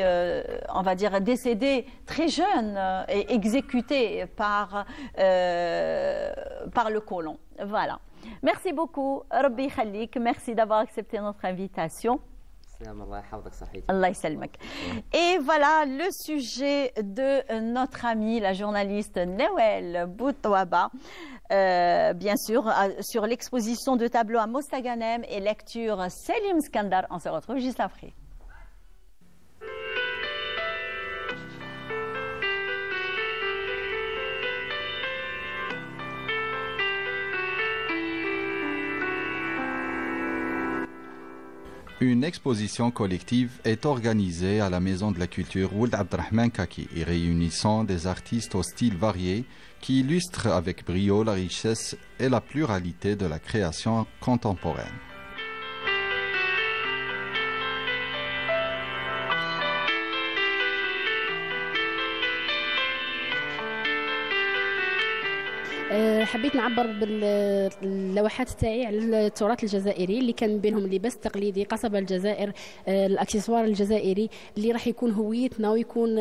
Speaker 1: on va dire, décédé très jeune et exécuté par le colon. Voilà. Merci beaucoup, Rabbi Khalik, merci d'avoir accepté notre invitation. Allah ysalmak. Et voilà le sujet de notre amie, la journaliste Nawel Boutouaba, bien sûr, sur l'exposition de tableaux à Mostaganem et lecture Selim Skandar. On se retrouve juste après.
Speaker 15: Une exposition collective est organisée à la Maison de la Culture Ould Abdrahman Kaki et réunissant des artistes au style varié qui illustrent avec brio la richesse et la pluralité de la création contemporaine.
Speaker 16: حبيت نعبر باللوحات تاعي على التراث الجزائري اللي كان بينهم اللباس التقليدي، قصبة الجزائر، الاكسسوار الجزائري اللي راح يكون هويتنا ويكون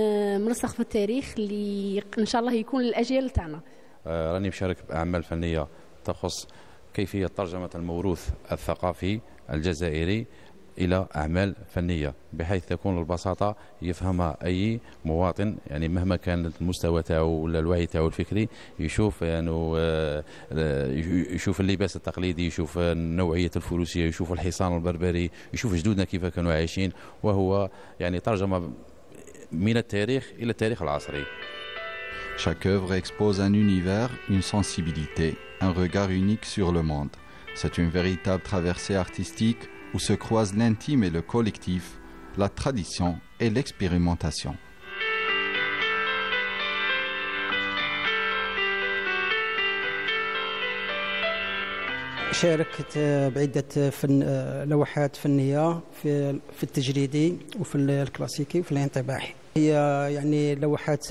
Speaker 16: مرسخ في التاريخ اللي ان شاء الله يكون للاجيال تاعنا.
Speaker 17: راني مشارك باعمال فنيه تخص كيفيه ترجمه الموروث الثقافي الجزائري إلى أعمال فنية بحيث تكون البساطة يفهمها أي مواطن، يعني مهما كان المستوى تاعو ولا الوعي تاعو الفكري، يشوف يعني يشوف اللباس التقليدي، يشوف نوعية الفروسية، يشوف الحصان البربري، يشوف جدودنا كيف كانوا عايشين، وهو يعني ترجمة من التاريخ إلى التاريخ العصري.
Speaker 15: Chaque œuvre expose un univers, une sensibilité, un regard unique sur le monde. C'est une véritable traversée artistique où se croisent l'intime et le collectif, la tradition et l'expérimentation.
Speaker 18: شاركت بعدة لوحات فنية في التجريدي وفي الكلاسيكي وفي الانطباعي. هي يعني لوحات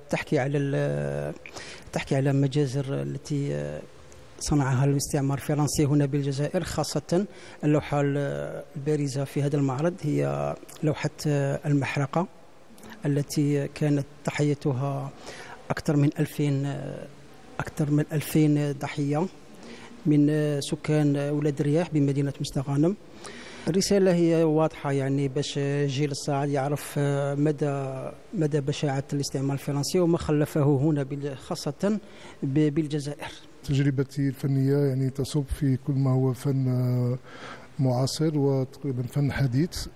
Speaker 18: تحكي على مجازر التي صنعها الاستعمار الفرنسي هنا بالجزائر، خاصة اللوحة البارزة في هذا المعرض هي لوحة المحرقة التي كانت ضحيتها أكثر من 2000 ضحية من سكان ولاد الرياح بمدينة مستغانم. الرسالة هي واضحة يعني باش جيل الصاعد يعرف مدى بشاعة الاستعمار الفرنسي وما خلفه هنا خاصة بالجزائر.
Speaker 19: تجربتي الفنية يعني تصب في كل ما هو فن معاصر وتقريبا فن حديث.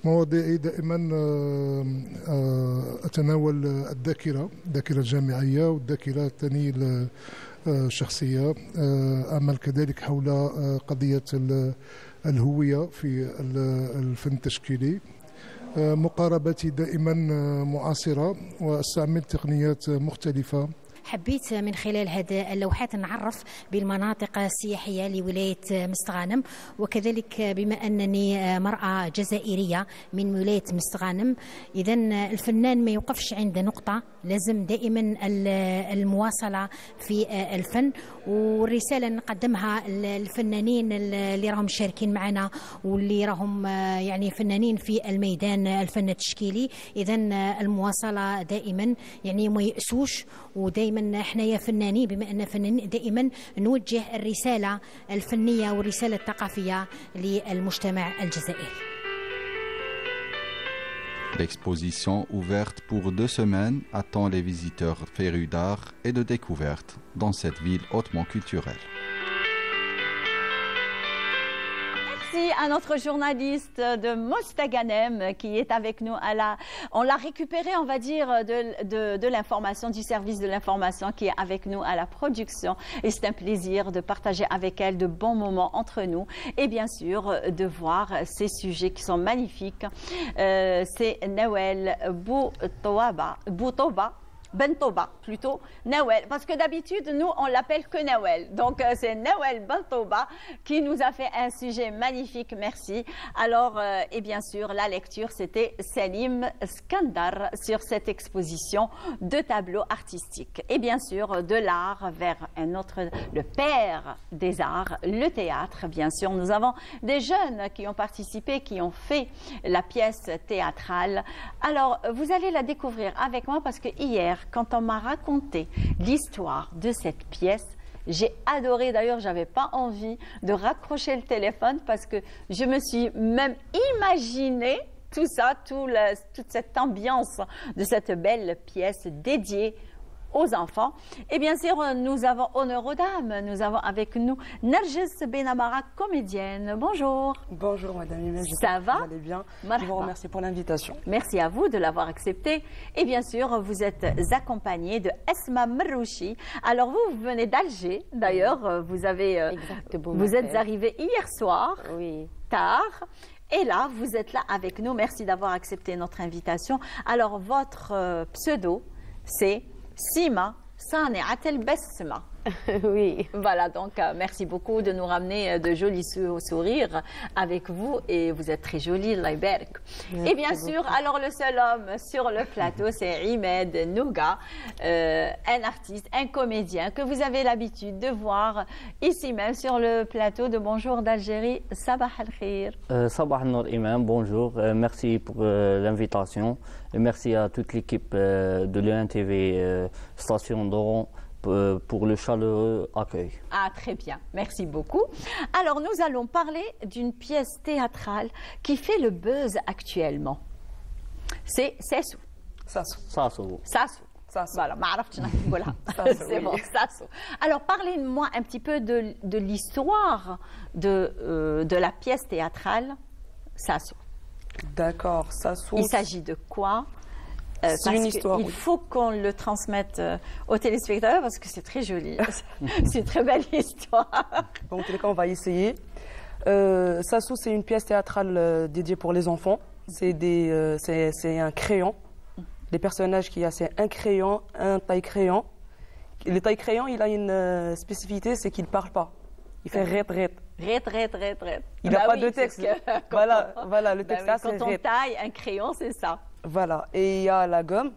Speaker 19: مواضيعي دائما أتناول الذاكرة الجامعية والذاكرة الثانية الشخصية. أعمل كذلك حول قضية الهوية في الفن التشكيلي. مقاربتي دائما معاصرة واستعمل تقنيات مختلفة.
Speaker 20: حبيت من خلال هذه اللوحات نعرف بالمناطق السياحية لولاية مستغانم، وكذلك بما أنني مرأة جزائرية من ولاية مستغانم، إذا الفنان ما يوقفش عند نقطة، لازم دائما المواصلة في الفن. والرسالة نقدمها الفنانين اللي راهم شاركين معنا واللي راهم يعني فنانين في الميدان الفن التشكيلي، إذا المواصلة دائما يعني ما يأسوش ودائما دائما حنايا فنانين بما أن فنانين دائما نوجه الرسالة الفنية والرسالة الثقافية للمجتمع الجزائري.
Speaker 15: L'exposition ouverte pour 2 semaines attend les visiteurs férus d'art et de découverte dans cette ville hautement culturelle.
Speaker 1: Merci à notre journaliste de Mostaganem qui est avec nous. On l'a récupéré, on va dire, de l'information, du service de l'information qui est avec nous à la production. Et c'est un plaisir de partager avec elle de bons moments entre nous et bien sûr de voir ces sujets qui sont magnifiques. C'est Nawel Boutoba. Bentoba plutôt, Nawel, parce que d'habitude nous on l'appelle que Nawel, donc c'est Nawel Bentoba qui nous a fait un sujet magnifique, merci. Alors et bien sûr la lecture c'était Salim Skandar sur cette exposition de tableaux artistiques et bien sûr de l'art vers un autre, le père des arts, le théâtre. Bien sûr nous avons des jeunes qui ont participé, qui ont fait la pièce théâtrale. Alors vous allez la découvrir avec moi parce que hier quand on m'a raconté l'histoire de cette pièce, j'ai adoré. D'ailleurs, j'avais pas envie de raccrocher le téléphone parce que je me suis même imaginé tout ça, toute cette ambiance de cette belle pièce dédiée aux enfants. Et bien sûr, nous avons honneur aux dames. Nous avons avec nous Narges Benamara, comédienne. Bonjour.
Speaker 21: Bonjour Madame Imel.
Speaker 1: Ça va?
Speaker 21: Vous allez bien? Je vous remercie pour l'invitation.
Speaker 1: Merci à vous de l'avoir accepté. Et bien sûr, vous êtes accompagnée de Esma Mrouchi. Alors vous venez d'Alger. D'ailleurs, vous êtes arrivée hier soir, tard. Et là, vous êtes là avec nous. Merci d'avoir accepté notre invitation. Alors, votre pseudo, c'est Sima Sani'at el-Besma. Oui. Voilà, donc merci beaucoup de nous ramener de jolis sourires avec vous et vous êtes très jolie, Allah ybarak. Et bien sûr, alors le seul homme sur le plateau, c'est Imed Nouga, un artiste, un comédien que vous avez l'habitude de voir ici même sur le plateau de Bonjour d'Algérie. Sabah al-Khir.
Speaker 22: Sabah al-Nour Imam, bonjour, merci pour l'invitation et merci à toute l'équipe de l'ENTV Station d'Oran pour le chaleureux accueil.
Speaker 1: Ah, très bien. Merci beaucoup. Alors, nous allons parler d'une pièce théâtrale qui fait le buzz actuellement. C'est Sassou.
Speaker 22: Sassou.
Speaker 1: Voilà, c'est bon, Sassou. Alors, parlez-moi un petit peu de l'histoire de la pièce théâtrale Sassou.
Speaker 21: D'accord, Sassou.
Speaker 1: Il s'agit de quoi?
Speaker 21: C'est une histoire.
Speaker 1: Il faut qu'on le transmette aux téléspectateurs parce que c'est très joli. C'est une très belle histoire.
Speaker 21: Bon, en tous les cas, on va essayer. Sassou, c'est une pièce théâtrale dédiée pour les enfants. C'est un crayon. Les personnages qu'il y a, c'est un crayon, un taille-crayon. Le taille-crayon, il a une spécificité, c'est qu'il ne parle pas. Il fait ret. Il n'a pas de texte. Voilà, le texte là, c'est
Speaker 1: quand on taille un crayon, c'est ça.
Speaker 21: Voilà, et il y a la gomme,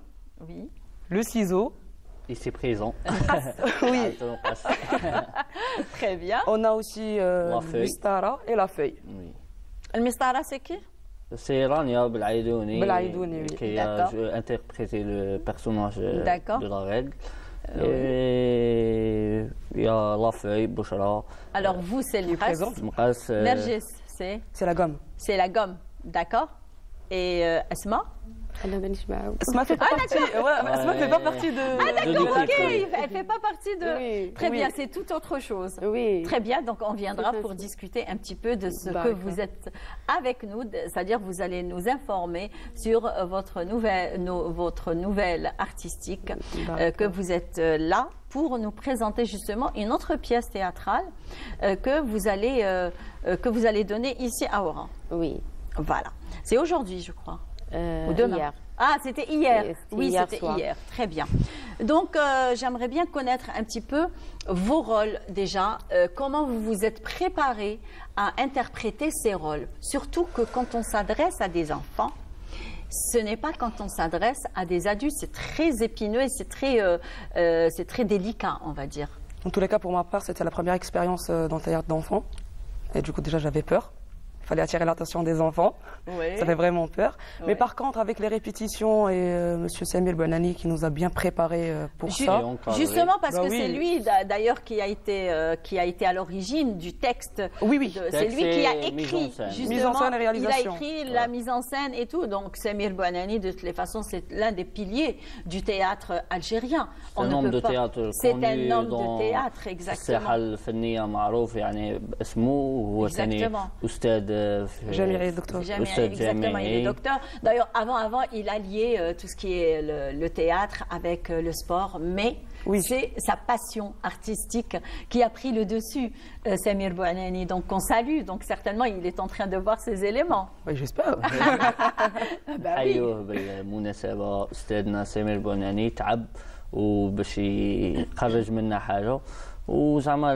Speaker 21: le ciseau.
Speaker 22: Ici présent.
Speaker 21: Oui.
Speaker 1: Très bien.
Speaker 21: On a aussi le mistara et la feuille.
Speaker 22: Oui.
Speaker 1: Le mistara, c'est qui?
Speaker 22: C'est Rania Belaidouni qui a interprété le personnage de la règle. Et il y a la feuille, Bouchara.
Speaker 1: Alors vous, c'est le reste. Nergis, c'est
Speaker 21: la gomme.
Speaker 1: C'est la gomme, d'accord. Et Asma?
Speaker 21: Asma fait pas partie de.
Speaker 1: Ah d'accord, ok. Elle fait pas partie de. Très bien, c'est tout autre chose.
Speaker 21: Oui.
Speaker 1: Très bien, donc on viendra pour discuter un petit peu de ce que vous êtes avec nous, c'est-à-dire vous allez nous informer sur votre nouvelle artistique, que vous êtes là pour nous présenter justement une autre pièce théâtrale que vous allez donner ici à Oran.
Speaker 23: Oui.
Speaker 1: Voilà. C'est aujourd'hui, je crois. Ou demain.
Speaker 23: Hier.
Speaker 1: Ah, c'était hier. Oui, c'était
Speaker 23: soir.
Speaker 1: hier. Très bien. Donc, j'aimerais bien connaître un petit peu vos rôles déjà. Comment vous vous êtes préparé à interpréter ces rôles? Surtout que quand on s'adresse à des enfants, ce n'est pas quand on s'adresse à des adultes. C'est très épineux et c'est très délicat, on va dire.
Speaker 21: En tous les cas, pour ma part, c'était la première expérience dans le théâtre d'enfants. Et du coup, déjà, j'avais peur. Il fallait attirer l'attention des enfants.
Speaker 1: Oui.
Speaker 21: Ça fait vraiment peur.
Speaker 1: Oui.
Speaker 21: Mais par contre, avec les répétitions et Monsieur Samir Bonani qui nous a bien préparé pour ça.
Speaker 1: Justement parce
Speaker 21: Bah
Speaker 1: que
Speaker 21: oui.
Speaker 1: c'est lui d'ailleurs qui a été à l'origine du texte.
Speaker 21: Oui, oui.
Speaker 1: C'est lui qui a
Speaker 21: Texte et
Speaker 1: écrit
Speaker 21: mise en scène.
Speaker 1: justement.
Speaker 21: Mise en scène et
Speaker 1: Il a
Speaker 21: réalisation.
Speaker 1: écrit la mise en scène et tout. Donc Samir Bouanani, de toutes les façons, c'est l'un des piliers du théâtre algérien.
Speaker 22: C'est un homme de théâtre
Speaker 1: C'est
Speaker 22: connu
Speaker 1: un homme
Speaker 22: dans
Speaker 1: de théâtre, exactement.
Speaker 22: الساحة الفنية معروف يعني باسمه وهو ثاني
Speaker 1: Exactement.
Speaker 22: أستاذ
Speaker 21: جامعي دكتور.
Speaker 1: Exactement, il est docteur. D'ailleurs, avant, il alliait tout ce qui est le théâtre avec le sport, mais c'est sa passion artistique qui a pris le dessus, Samir Bouanani. Donc, on salue. Donc, certainement, il est en train de voir ces éléments.
Speaker 21: Oui, j'espère.
Speaker 22: حيوه بالمناسبة أستاذنا سمير بوناني تعب وباش يخرج منا حاجة وزعما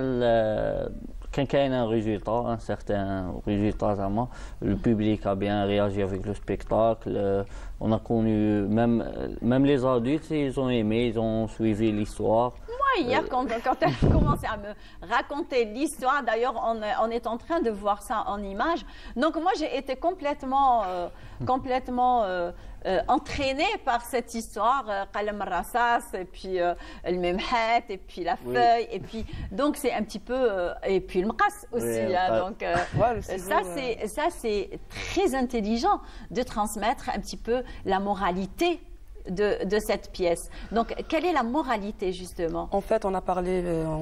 Speaker 22: كان كاين un résultat, un certain résultat زعما. Le public a bien réagi avec le spectacle. On a connu même les adultes, ils ont aimé, ils ont suivi l'histoire.
Speaker 1: Moi, hier, quand elle a commencé à me raconter l'histoire, d'ailleurs, on est en train de voir ça en images. Donc, moi, j'ai été complètement entraînée par cette histoire, Qalam Rassas, et puis le Memhet, et puis la feuille, et puis, donc, c'est un petit peu, et puis le Mqas aussi.
Speaker 22: Oui,
Speaker 1: donc, ça, c'est très intelligent de transmettre un petit peu la moralité de cette pièce. Donc, quelle est la moralité, justement?
Speaker 21: En fait, on a parlé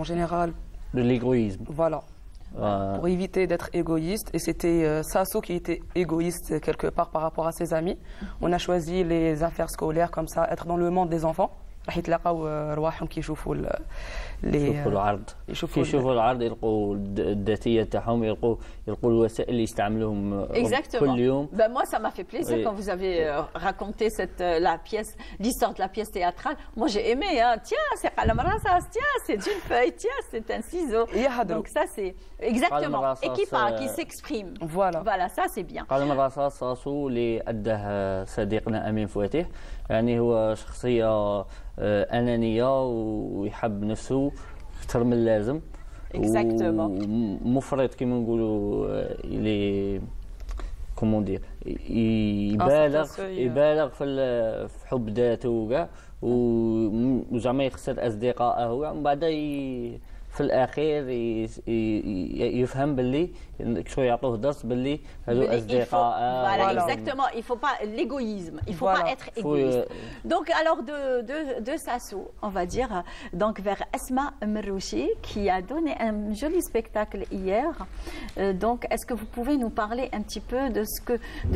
Speaker 21: en général
Speaker 22: de l'égoïsme.
Speaker 21: Voilà. Pour éviter d'être égoïste. Et c'était Sasso qui était égoïste quelque part par rapport à ses amis. On a choisi les affaires scolaires comme ça, être dans le monde des enfants. راح يتلاقاو رواحهم كيشوفوا
Speaker 22: يشوفوا العرض كيشوفوا العرض يلقوا الذاتيه تاعهم يلقوا الوسائل اللي يستعملوهم كل يوم.
Speaker 1: Ben moi ça m'a fait plaisir quand vous avez raconté la pièce, l'histoire de la pièce théâtrale. Moi j'ai aimé, hein. Tiens c'est Qalam Rassas, tiens c'est une feuille, tiens c'est un ciseau. Donc ça c'est exactement et qui parle, qui s'exprime. Voilà ça c'est bien.
Speaker 22: قلم الرصاص صاصو اللي أداه صديقنا أمين فواتح يعني هو شخصية أنانية ويحب نفسه أكثر من اللازم. ومفرط كما نقولوا اللي كومون دير يبالغ في حب ذاته وكاع وزعما يخسر أصدقائه ومن بعد في الاخير يفهم باللي شو يعطوه درس باللي هذو اصدقاء.
Speaker 1: Voilà, exactement. Il faut pas l'égoïsme. Il faut pas être égoïste. Donc alors de Sasso, on va dire donc vers Asma Mrouchi qui a donné un joli spectacle hier. Donc est-ce que vous pouvez nous parler un petit peu de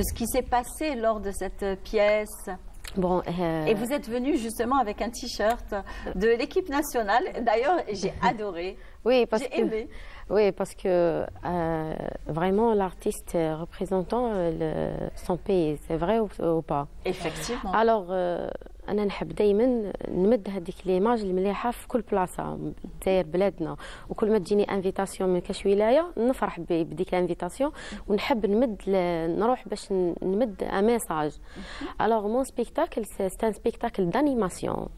Speaker 1: ce qui s'est passé lors de cette pièce?
Speaker 2: Bon,
Speaker 1: Et vous êtes venu justement avec un t-shirt de l'équipe nationale. D'ailleurs, j'ai adoré.
Speaker 2: Oui, parce que vraiment l'artiste représentant son pays, c'est vrai ou pas?
Speaker 1: Effectivement.
Speaker 2: Alors, أنا نحب دايما نمد هذيك ليماج المليحة في كل بلاصة داير بلادنا وكل ما تجيني انفيتاسيون من كاش ولاية نفرح بديك الانفيتاسيون ونحب نروح باش نمد ان ميساج. Alors mon spectacle c'est un spectacle d'animation.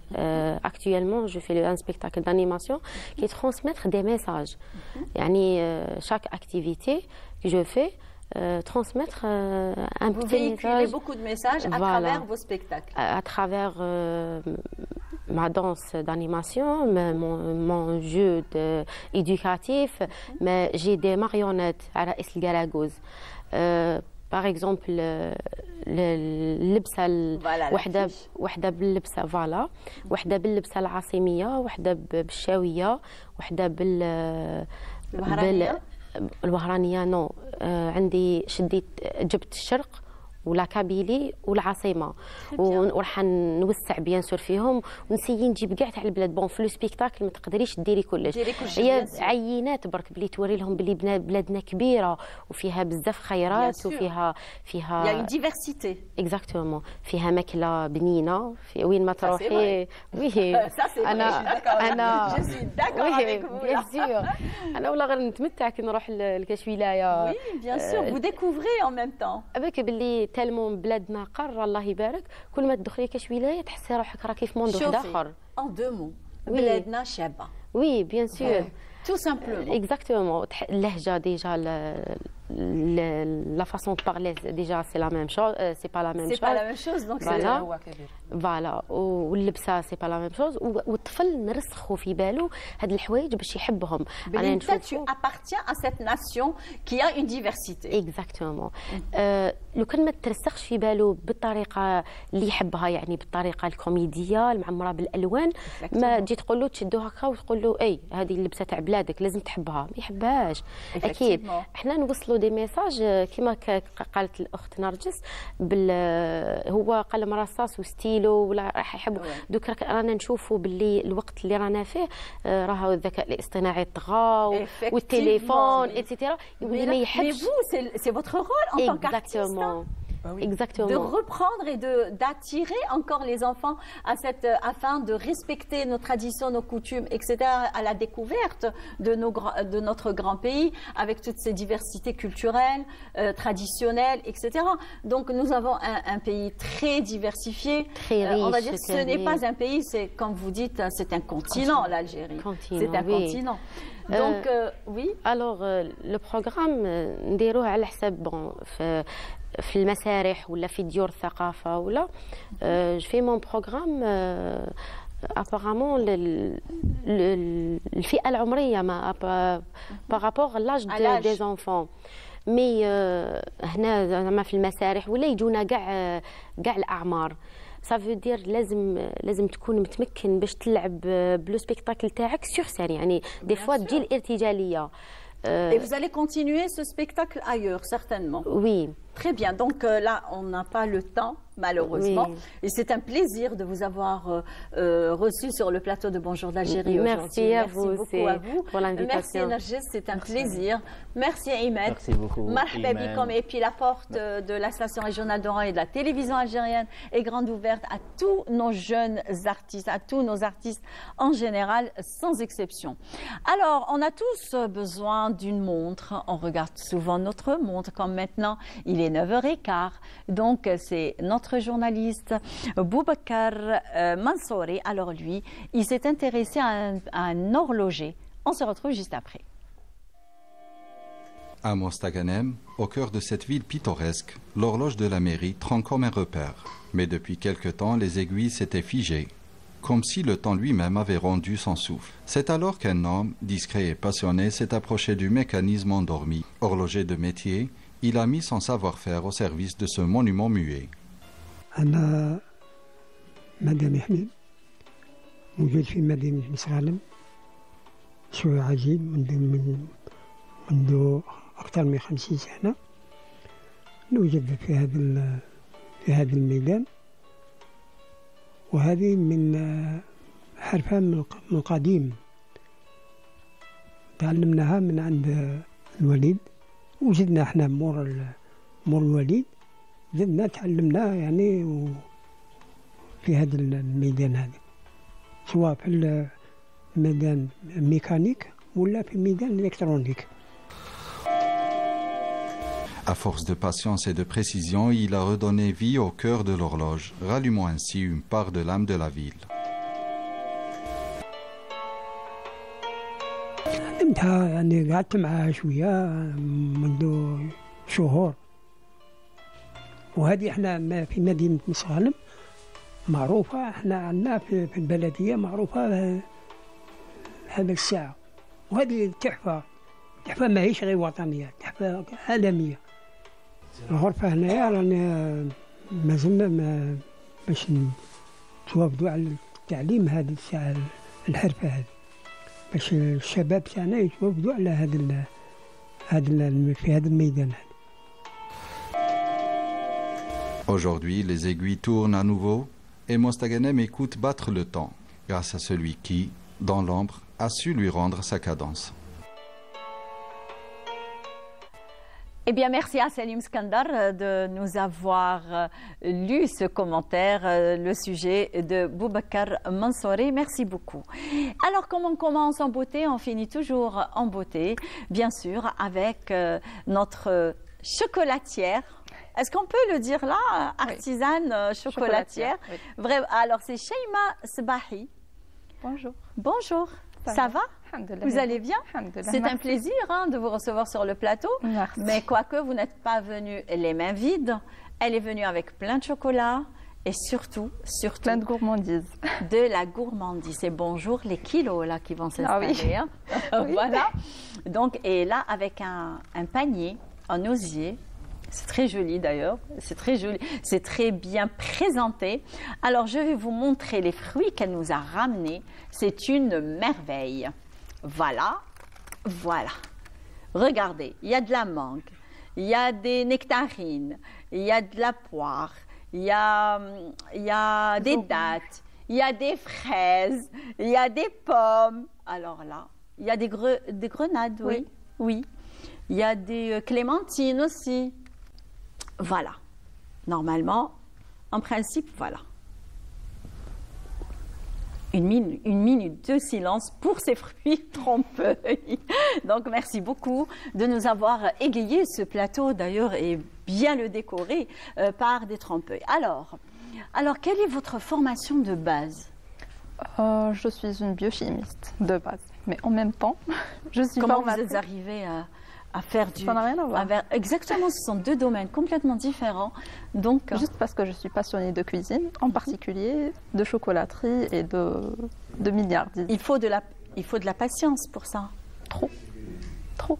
Speaker 2: Actuellement je fais un spectacle d'animation qui transmettre des messages. يعني chaque activité que je fais transmettre un
Speaker 1: Vous
Speaker 2: petit
Speaker 1: véhiculez
Speaker 2: message.
Speaker 1: beaucoup de messages à travers vos spectacles.
Speaker 2: À travers ma danse d'animation, mon jeu éducatif, mais j'ai des marionnettes à la Galagouz. Par exemple, اللبسة وحدة باللبسة فوالا وحدة باللبسة العاصمية وحدة بالشاوية وحدة الوهرانية نو عندي جبت الشرق ولا كابيلي والعاصمه وراح نوسع بيان سور فيهم ونسيي نجيب كاع تاع البلاد بون في لو سبيكتاكل ما تقدريش ديري كلش هي عينات برك بلي توري لهم بلي بلادنا كبيره وفيها بزاف خيرات وفيها
Speaker 1: يا اون ديفيرسيتي
Speaker 2: اكزاكتومون فيها ماكله بنينه في وين ما تروحي وي انا
Speaker 1: جو سوي داكور
Speaker 2: بيان سور انا ولا غير نتمتع كي نروح لكاش ولايه
Speaker 1: وي بيان سور vous découvrez en même temps
Speaker 2: اباك بلي تالمون بلادنا قر الله يبارك كل ما تدخلي كاش ولايه تحسي روحك راكي في موند واحد اخر
Speaker 1: ان دو مو بلادنا شابه
Speaker 2: وي بيان سور
Speaker 1: تو سامبلومون
Speaker 2: اكزاكتومون اللهجه ديجا la façon de parler déjà c'est la même chose, c'est pas la même chose.
Speaker 1: C'est pas la même chose donc
Speaker 2: فوالا واللبسه سي با لا ميم شوز والطفل نرسخوا في بالو هاد الحوايج باش يحبهم.
Speaker 1: انا نشوف tu appartiens à cette nation qui a une diversité.
Speaker 2: اكزاكتومون. لو كان ما ترسخش في بالو بالطريقه اللي يحبها يعني بالطريقه الكوميديه المعمره بالالوان ما تجي تقول له تشدو هكا وتقول له اي هذه اللبسه تاع بلادك لازم تحبها ما يحبهاش. اكيد احنا نوصلوا دي ميساج كما قالت الاخت نرجس هو قلم رصاص وستيلو ولا راح يحبوا دوك رانا نشوفوا باللي الوقت اللي رانا فيه راهو الذكاء الاصطناعي طغى والتليفون ايتترا يولي ما يحبش.
Speaker 1: C'est votre rôle en tant qu'artiste.
Speaker 2: Exactement.
Speaker 1: De reprendre et d'attirer encore les enfants afin de respecter nos traditions, nos coutumes, etc., à la découverte de notre grand pays avec toutes ces diversités culturelles, traditionnelles, etc. Donc nous avons un pays très diversifié.
Speaker 2: Très riche.
Speaker 1: On va dire que ce n'est pas un pays, c'est comme vous dites, c'est un continent, l'Algérie. C'est un continent. Donc oui.
Speaker 2: Alors le programme نديروه على حساب في المسارح ولا في ديور الثقافه ولا في مون بروغرام ابارامون الفئه العمريه ما بارابور لاج دي زونفون مي هنا زعما في المسارح ولا يجونا كاع الاعمار صافي دير لازم تكون متمكن باش تلعب بلو سبيكتاكل تاعك سور سين يعني دي فوا تجي الارتجاليه.
Speaker 1: Et vous allez continuer ce spectacle ailleurs, certainement.
Speaker 2: Oui.
Speaker 1: Très bien. Donc là, on n'a pas le temps, malheureusement. Oui. Et c'est un plaisir de vous avoir reçu sur le plateau de Bonjour d'Algérie aujourd'hui.
Speaker 2: Merci
Speaker 1: beaucoup à vous
Speaker 2: pour l'invitation.
Speaker 1: Merci Narges, c'est un plaisir. Merci Ahmed.
Speaker 22: Merci beaucoup.
Speaker 1: Marhaba bikom. Et puis la porte de la station régionale d'Oran et de la télévision algérienne est grande ouverte à tous nos jeunes artistes, à tous nos artistes en général, sans exception. Alors, on a tous besoin d'une montre. On regarde souvent notre montre, comme maintenant, il est 9h15. Donc, c'est notre journaliste Boubacar Mansouri. Alors lui, il s'est intéressé à un horloger. On se retrouve juste après.
Speaker 15: À Mostaganem, au cœur de cette ville pittoresque, l'horloge de la mairie trône comme un repère. Mais depuis quelque temps, les aiguilles s'étaient figées, comme si le temps lui-même avait rendu son souffle. C'est alors qu'un homme, discret et passionné, s'est approché du mécanisme endormi. Horloger de métier, il a mis son savoir-faire au service de ce monument muet.
Speaker 3: أنا مدني حميد موجود في مدينة مصغالم شوي عجيب منذ أكثر من 50 سنة نوجد في هذا الميدان وهذه من حرفة من قديم تعلمناها من عند الوليد وزدنا احنا مور الوليد زدنا تعلمناه يعني في هذا الميدان هذا سواء في الميدان ميكانيك ولا في الميدان الكترونيك.
Speaker 15: À force de patience et de précision, il a redonné vie au cœur de l'horloge, rallumant ainsi une part de l'âme de la ville.
Speaker 3: علمتها يعني قعدت معها شوية منذ شهور وهذه احنا في مدينة مصغالم معروفة احنا عندنا في البلدية معروفة هذا الساعة وهذه تحفة ماهيش غير وطنية تحفة عالمية. الغرفة هنايا رانا مازلنا باش نتوافدوا على التعليم هذه الساعة الحرفة هذه باش الشباب تاعنا يتوافدوا على في هذا الميدان هذا.
Speaker 15: Aujourd'hui, les aiguilles tournent à nouveau et Mostaganem écoute battre le temps grâce à celui qui, dans l'ombre, a su lui rendre sa cadence.
Speaker 1: Eh bien, merci à Salim Skandar de nous avoir lu ce commentaire, le sujet de Boubacar Mansouri. Merci beaucoup. Alors, comme on commence en beauté, on finit toujours en beauté, bien sûr, avec notre chocolatière. Est-ce qu'on peut le dire là, artisane chocolatière?
Speaker 5: Oui.
Speaker 1: Vrai. Alors, c'est Sheima Sbahi.
Speaker 5: Bonjour.
Speaker 1: Bonjour. Ça va? Vous allez bien? C'est un plaisir de vous recevoir sur le plateau.
Speaker 5: Merci.
Speaker 1: Mais quoique vous n'êtes pas venu les mains vides, elle est venue avec plein de chocolat et surtout
Speaker 5: plein de gourmandises.
Speaker 1: De la gourmandise. Et bonjour les kilos là qui vont s'installer.
Speaker 5: Ah oui.
Speaker 1: Oui. Voilà. Donc, et là avec un panier en osier. C'est très joli d'ailleurs, c'est très joli, c'est très bien présenté. Alors je vais vous montrer les fruits qu'elle nous a ramenés. C'est une merveille. Voilà, voilà. Regardez, il y a de la mangue, il y a des nectarines, il y a de la poire, il y a des dattes, il y a des fraises, il y a des pommes. Alors là, il y a des grenades, oui. Oui. Il y a des clémentines aussi. Voilà. Normalement, en principe, voilà. Une minute de silence pour ces fruits trompe-l'œil. Donc, merci beaucoup de nous avoir égayé ce plateau, d'ailleurs, et bien le décoré par des trompe-l'œil. Alors, quelle est votre formation de base?
Speaker 5: Je suis une biochimiste de base, mais en même temps, je suis
Speaker 1: Comment vous êtes arrivée à faire du...
Speaker 5: Ça n'a rien à voir.
Speaker 1: Exactement, ce sont deux domaines complètement différents. Donc,
Speaker 5: juste parce que je suis passionnée de cuisine, en particulier de chocolaterie et de milliardises.
Speaker 1: Il faut de la patience pour ça.
Speaker 5: Trop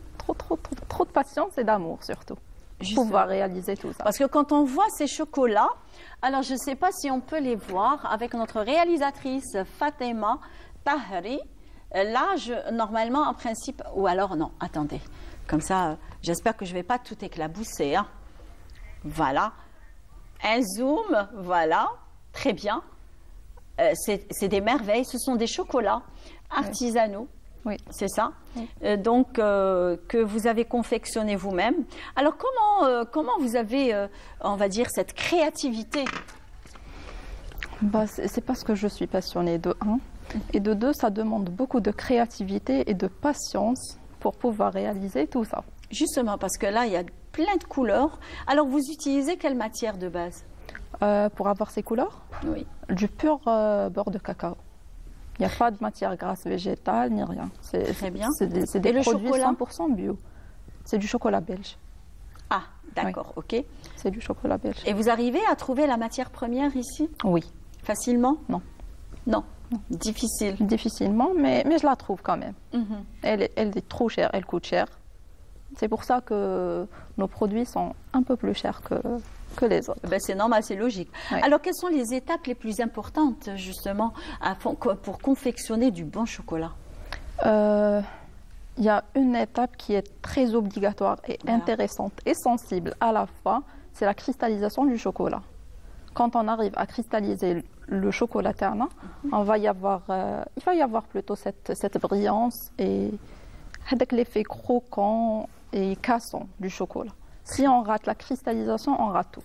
Speaker 5: de patience et d'amour surtout. Pour pouvoir réaliser tout ça.
Speaker 1: Parce que quand on voit ces chocolats, alors je ne sais pas si on peut les voir avec notre réalisatrice Fatima Tahri. Là, normalement, en principe, ou alors non, attendez. Comme ça, j'espère que je ne vais pas tout éclabousser. Hein. Voilà. Un zoom, voilà. Très bien. C'est des merveilles. Ce sont des chocolats artisanaux.
Speaker 5: Oui.
Speaker 1: C'est ça. Oui. Donc, que vous avez confectionné vous-même. Alors, comment vous avez, on va dire, cette créativité?
Speaker 5: C'est parce que je suis passionnée de 1. Et de 2, ça demande beaucoup de créativité et de patience pour pouvoir réaliser tout ça.
Speaker 1: Justement, parce que là, il y a plein de couleurs. Alors, vous utilisez quelle matière de base?
Speaker 5: Pour avoir ces couleurs?
Speaker 1: Oui.
Speaker 5: Du pur beurre de cacao. Il n'y a pas de matière grasse végétale ni rien.
Speaker 1: Très bien.
Speaker 5: C'est des produits 100% bio. C'est du chocolat belge.
Speaker 1: Ah, d'accord,
Speaker 5: oui.
Speaker 1: Ok.
Speaker 5: C'est du chocolat belge.
Speaker 1: Et vous arrivez à trouver la matière première ici?
Speaker 5: Oui.
Speaker 1: Facilement?
Speaker 5: Non.
Speaker 1: Non. Difficile.
Speaker 5: Difficilement, mais je la trouve quand même. Elle est trop chère, elle coûte cher. C'est pour ça que nos produits sont un peu plus chers que les autres.
Speaker 1: Ben c'est normal, c'est logique. Ouais. Alors, quelles sont les étapes les plus importantes, justement, pour confectionner du bon chocolat?
Speaker 5: Il y a une étape qui est très obligatoire et intéressante et sensible à la fois, c'est la cristallisation du chocolat. Quand on arrive à cristalliser le chocolat terne, il va y avoir plutôt cette brillance et avec l'effet croquant et cassant du chocolat. Si on rate la cristallisation, on rate tout.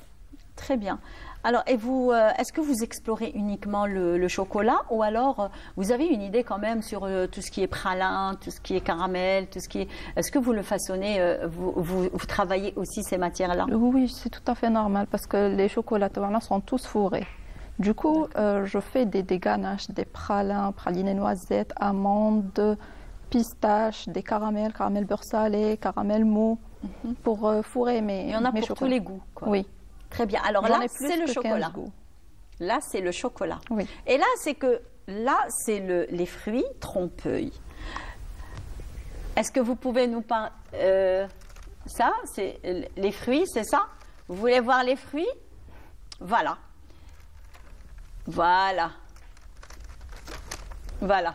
Speaker 1: Très bien. Alors, et vous, est-ce que vous explorez uniquement le chocolat ou alors vous avez une idée quand même sur tout ce qui est pralin, tout ce qui est caramel, tout ce qui est... Est-ce que vous le façonnez, vous travaillez aussi ces matières-là?
Speaker 5: Oui, c'est tout à fait normal parce que les chocolats sont tous fourrés. Du coup, je fais des ganaches, des pralins, pralines et noisettes, amandes, pistaches, des caramels beurre salé, caramel mou, pour fourrer mes chocolats.
Speaker 1: Il y en a pour tous les goûts, quoi.
Speaker 5: Oui.
Speaker 1: Très bien. Alors là, c'est le chocolat. Là, c'est le chocolat.
Speaker 5: Oui.
Speaker 1: Et là, c'est les fruits trompe-l'œil. Est-ce que vous pouvez nous parler... ça, c'est les fruits, c'est ça? Vous voulez voir les fruits? Voilà. Voilà. Voilà.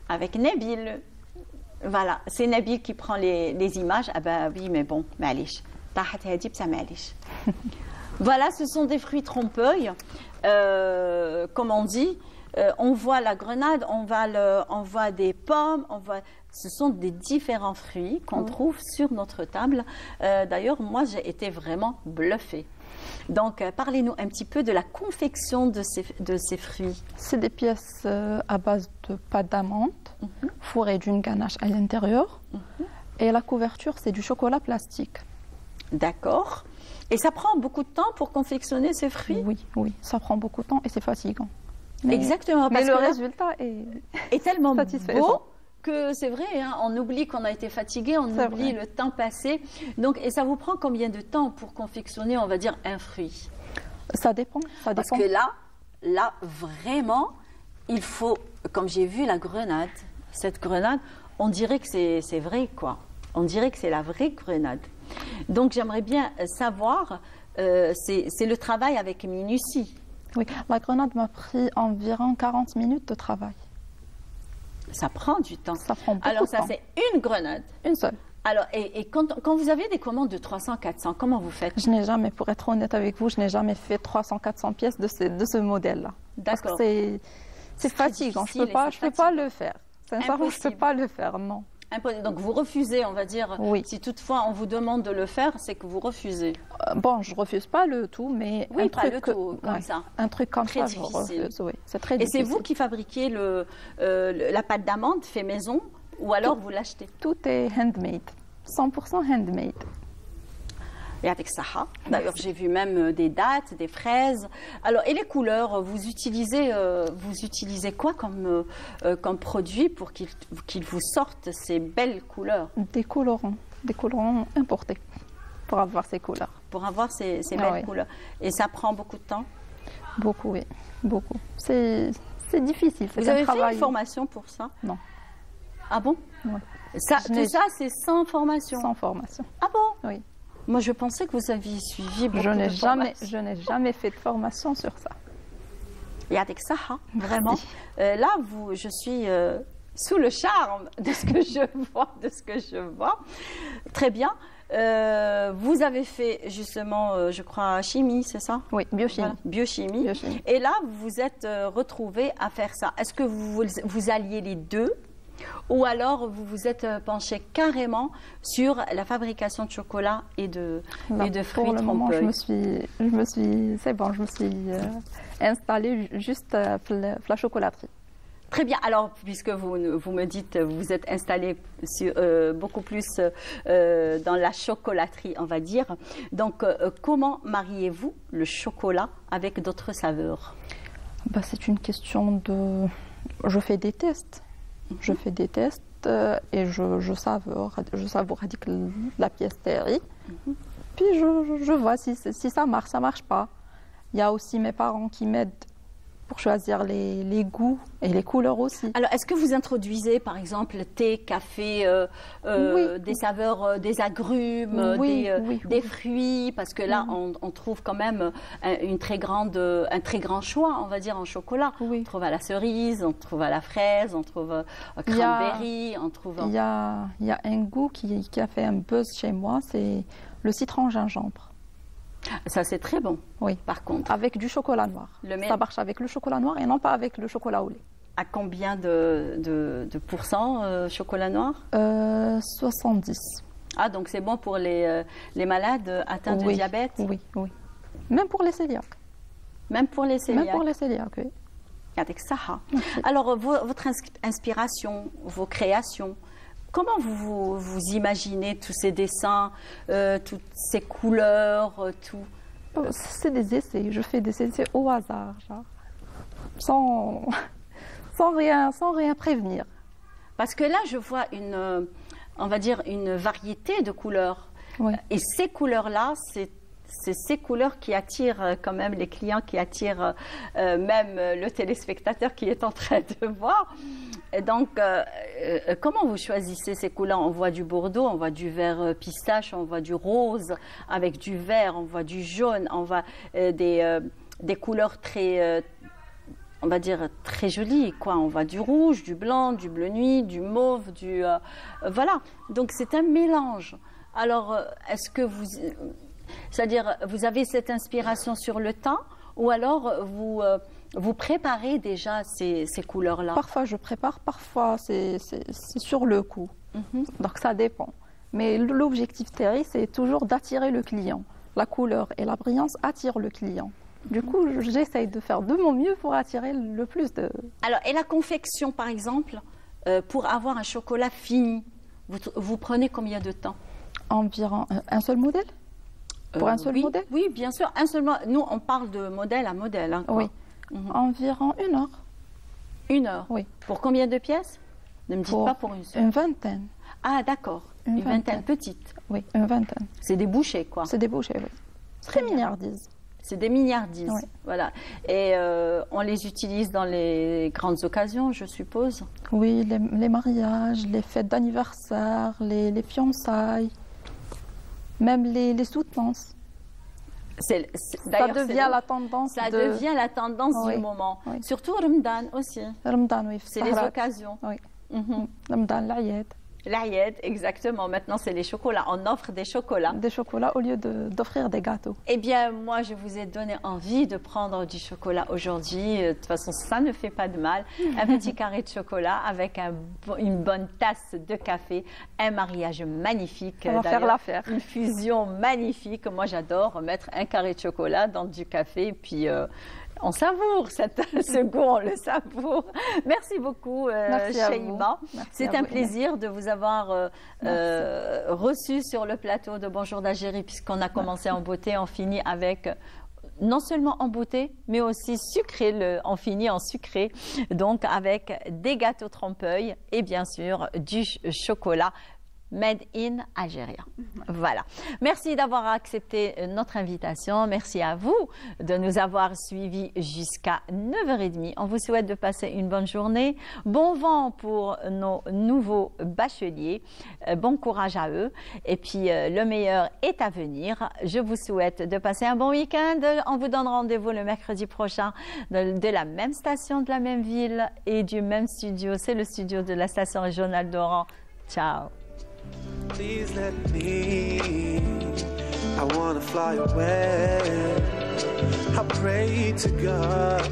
Speaker 1: Avec Nabil. Voilà. C'est Nabil qui prend les images. Ah ben oui, mais bon, معليش. طاحت هادي بصح معليش. Voilà, ce sont des fruits trompe-l'œil. Comme on dit, on voit la grenade, on voit des pommes, ce sont des différents fruits qu'on trouve sur notre table. D'ailleurs, moi, j'ai été vraiment bluffée. Donc, parlez-nous un petit peu de la confection de ces fruits.
Speaker 5: C'est des pièces à base de pâte d'amande, fourrées d'une ganache à l'intérieur. Et la couverture, c'est du chocolat plastique.
Speaker 1: D'accord. Et ça prend beaucoup de temps pour confectionner ces fruits?
Speaker 5: Oui, ça prend beaucoup de temps et c'est fatigant.
Speaker 1: Exactement.
Speaker 5: Mais
Speaker 1: Parce
Speaker 5: le
Speaker 1: que là,
Speaker 5: résultat
Speaker 1: est tellement
Speaker 5: satisfaisant.
Speaker 1: beau que c'est vrai, hein, on oublie qu'on a été fatigué, on
Speaker 5: C'est
Speaker 1: oublie
Speaker 5: vrai.
Speaker 1: le temps passé. Donc, et ça vous prend combien de temps pour confectionner, on va dire, un fruit?
Speaker 5: Ça dépend. Ça
Speaker 1: Parce
Speaker 5: dépend.
Speaker 1: que là, vraiment, il faut, comme j'ai vu la grenade, cette grenade, on dirait que c'est vrai, quoi. On dirait que c'est la vraie grenade. Donc, j'aimerais bien savoir, c'est le travail avec minutie.
Speaker 5: Oui, la grenade m'a pris environ 40 minutes de travail.
Speaker 1: Ça prend du temps.
Speaker 5: Ça prend beaucoup
Speaker 1: Alors,
Speaker 5: de
Speaker 1: ça,
Speaker 5: temps.
Speaker 1: c'est une grenade.
Speaker 5: Une seule.
Speaker 1: Alors, et quand vous avez des commandes de 300, 400, comment vous faites?
Speaker 5: Je n'ai jamais, pour être honnête avec vous, je n'ai jamais fait 300, 400 pièces de ce modèle-là. Parce que
Speaker 1: D'accord.
Speaker 5: c'est fatigant. Je
Speaker 1: difficile
Speaker 5: ne peux pas le faire. Sincèrement, je ne peux
Speaker 1: Impossible.
Speaker 5: pas le faire, non.
Speaker 1: Donc, vous refusez, on va dire.
Speaker 5: Oui.
Speaker 1: Si toutefois on vous demande de le faire, c'est que vous refusez.
Speaker 5: Bon, je refuse pas le tout, mais
Speaker 1: Oui,
Speaker 5: un
Speaker 1: pas
Speaker 5: truc
Speaker 1: le tout, comme ça.
Speaker 5: Un truc comme
Speaker 1: Très
Speaker 5: ça, je
Speaker 1: difficile.
Speaker 5: refuse. Oui, c'est très
Speaker 1: Et
Speaker 5: difficile.
Speaker 1: c'est vous qui fabriquez la pâte d'amande fait maison ou alors vous l'achetez?
Speaker 5: Tout est handmade, 100% handmade.
Speaker 1: Et avec ça, d'ailleurs, j'ai vu même des dattes, des fraises. Alors, et les couleurs, vous utilisez quoi comme produit pour qu'ils vous sortent ces belles couleurs?
Speaker 5: Des colorants importés pour avoir ces couleurs.
Speaker 1: Pour avoir ces
Speaker 5: Ah
Speaker 1: belles
Speaker 5: oui.
Speaker 1: couleurs. Et ça prend beaucoup de temps?
Speaker 5: Beaucoup, oui, beaucoup. C'est difficile.
Speaker 1: Vous avez fait une formation pour ça?
Speaker 5: Non.
Speaker 1: Ah bon?
Speaker 5: Oui.
Speaker 1: Tout ça, c'est sans formation?
Speaker 5: Sans formation.
Speaker 1: Ah bon?
Speaker 5: Oui.
Speaker 1: Moi, je pensais que vous aviez suivi beaucoup
Speaker 5: Je n'ai
Speaker 1: de formations.
Speaker 5: jamais fait de formation sur ça.
Speaker 1: Et avec ça, vraiment. Là, je suis sous le charme de ce que je vois. Très bien. Vous avez fait justement, je crois, chimie, c'est ça?
Speaker 5: Oui, biochimie.
Speaker 1: Voilà, biochimie. Et là, vous vous êtes retrouvés à faire ça. Est-ce que vous alliez les deux? Ou alors vous vous êtes penché carrément sur la fabrication de chocolat et de fruits
Speaker 5: Pour le moment,
Speaker 1: trompe-l'œil?
Speaker 5: c'est bon, je me suis installée juste à la chocolaterie.
Speaker 1: Très bien. Alors, puisque vous me dites, vous vous êtes installé beaucoup plus dans la chocolaterie, on va dire. Donc, comment mariez-vous le chocolat avec d'autres saveurs?
Speaker 5: C'est une question de... Je fais des tests. Je fais des tests et je savoure avec la pièce terrie. Puis je vois si ça marche pas. Il y a aussi mes parents qui m'aident pour choisir les goûts et les couleurs aussi.
Speaker 1: Alors, est-ce que vous introduisez, par exemple, thé, café, des saveurs, des agrumes, des fruits? Parce que là, on trouve quand même un très grand choix, on va dire, en chocolat. On trouve à la cerise, on trouve à la fraise, on trouve au cranberry, on trouve...
Speaker 5: Il y a un goût qui a fait un buzz chez moi, c'est le citron gingembre.
Speaker 1: Ça, c'est très bon,
Speaker 5: oui.
Speaker 1: Par contre.
Speaker 5: Avec du chocolat noir. Ça marche avec le chocolat noir et non pas avec le chocolat au lait.
Speaker 1: À combien de pourcents chocolat noir?
Speaker 5: 70.
Speaker 1: Ah, donc c'est bon pour les malades atteints de diabète?
Speaker 5: Oui. Même pour les cœliaques.
Speaker 1: Même pour les cœliaques?
Speaker 5: Même pour les cœliaques, oui.
Speaker 1: Avec ça. Alors, votre inspiration, vos créations, comment vous imaginez tous ces dessins, toutes ces couleurs, tout?
Speaker 5: C'est des essais. Je fais des essais au hasard, genre. Sans rien prévenir.
Speaker 1: Parce que là, je vois on va dire une variété de couleurs.
Speaker 5: Oui.
Speaker 1: Et ces couleurs-là, c'est ces couleurs qui attirent quand même les clients, qui attirent même le téléspectateur qui est en train de voir. Et donc, comment vous choisissez ces couleurs? On voit du bordeaux, on voit du vert pistache, on voit du rose avec du vert, on voit du jaune, on voit des couleurs très... on va dire très jolies, quoi. On voit du rouge, du blanc, du bleu nuit, du mauve, voilà. Donc c'est un mélange. Alors, est-ce que c'est-à-dire, vous avez cette inspiration sur le temps ou alors vous préparez déjà ces couleurs-là?
Speaker 5: Parfois je prépare, parfois c'est sur le coup. Donc ça dépend. Mais l'objectif Terry, c'est toujours d'attirer le client. La couleur et la brillance attirent le client. Du coup, j'essaye de faire de mon mieux pour attirer le plus de...
Speaker 1: Alors, et la confection, par exemple, pour avoir un chocolat fini, vous prenez combien de temps?
Speaker 5: Environ un seul modèle? Pour un seul modèle?
Speaker 1: Oui, bien sûr, un seul modèle. Nous, on parle de modèle à modèle. Hein,
Speaker 5: oui. Environ 1 heure.
Speaker 1: 1 heure?
Speaker 5: Oui.
Speaker 1: Pour combien de pièces? Ne me dites pas pour une seule.
Speaker 5: Une vingtaine.
Speaker 1: Ah, d'accord. Une vingtaine petite.
Speaker 5: Oui, une vingtaine.
Speaker 1: C'est des bouchées, quoi.
Speaker 5: C'est des bouchées, oui. Très mignardises.
Speaker 1: C'est des mignardises.
Speaker 5: Oui.
Speaker 1: Voilà. Et on les utilise dans les grandes occasions, je suppose?
Speaker 5: Oui, les mariages, les fêtes d'anniversaire, les fiançailles, même les soutenances.
Speaker 1: Ça
Speaker 5: devient la tendance.
Speaker 1: Ça devient la tendance
Speaker 5: oui.
Speaker 1: du moment.
Speaker 5: Oui.
Speaker 1: Surtout Ramadan aussi.
Speaker 5: Ramadan, oui.
Speaker 1: C'est les occasions.
Speaker 5: Oui. Ramadan, l'Aïd.
Speaker 1: L'Aïd, exactement. Maintenant, c'est les chocolats. On offre des chocolats.
Speaker 5: Des chocolats au lieu d'offrir des gâteaux.
Speaker 1: Eh bien, moi, je vous ai donné envie de prendre du chocolat aujourd'hui. De toute façon, ça ne fait pas de mal. Un petit carré de chocolat avec une bonne tasse de café. Un mariage magnifique.
Speaker 5: On va faire l'affaire.
Speaker 1: Une fusion magnifique. Moi, j'adore mettre un carré de chocolat dans du café. Et puis, on savoure ce goût, on le savoure. Merci beaucoup, Shaima. C'est un plaisir de vous avoir reçu sur le plateau de Bonjour d'Algérie, puisqu'on a commencé en beauté, on finit avec non seulement en beauté, mais aussi sucré. On finit en sucré, donc avec des gâteaux trompe-l'œil et bien sûr du chocolat Made in Algérie. Voilà. Merci d'avoir accepté notre invitation. Merci à vous de nous avoir suivis jusqu'à 9h30. On vous souhaite de passer une bonne journée. Bon vent pour nos nouveaux bacheliers. Bon courage à eux. Et puis, le meilleur est à venir. Je vous souhaite de passer un bon week-end. On vous donne rendez-vous le mercredi prochain de la même station, de la même ville et du même studio. C'est le studio de la station régionale d'Oran. Ciao.
Speaker 13: Please let me, I wanna fly away. I pray to God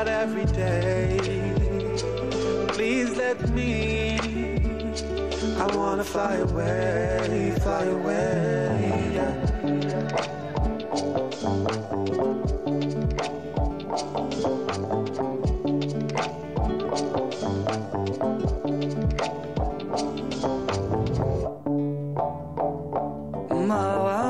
Speaker 13: every day. Please let me, I wanna fly away, fly away. Yeah.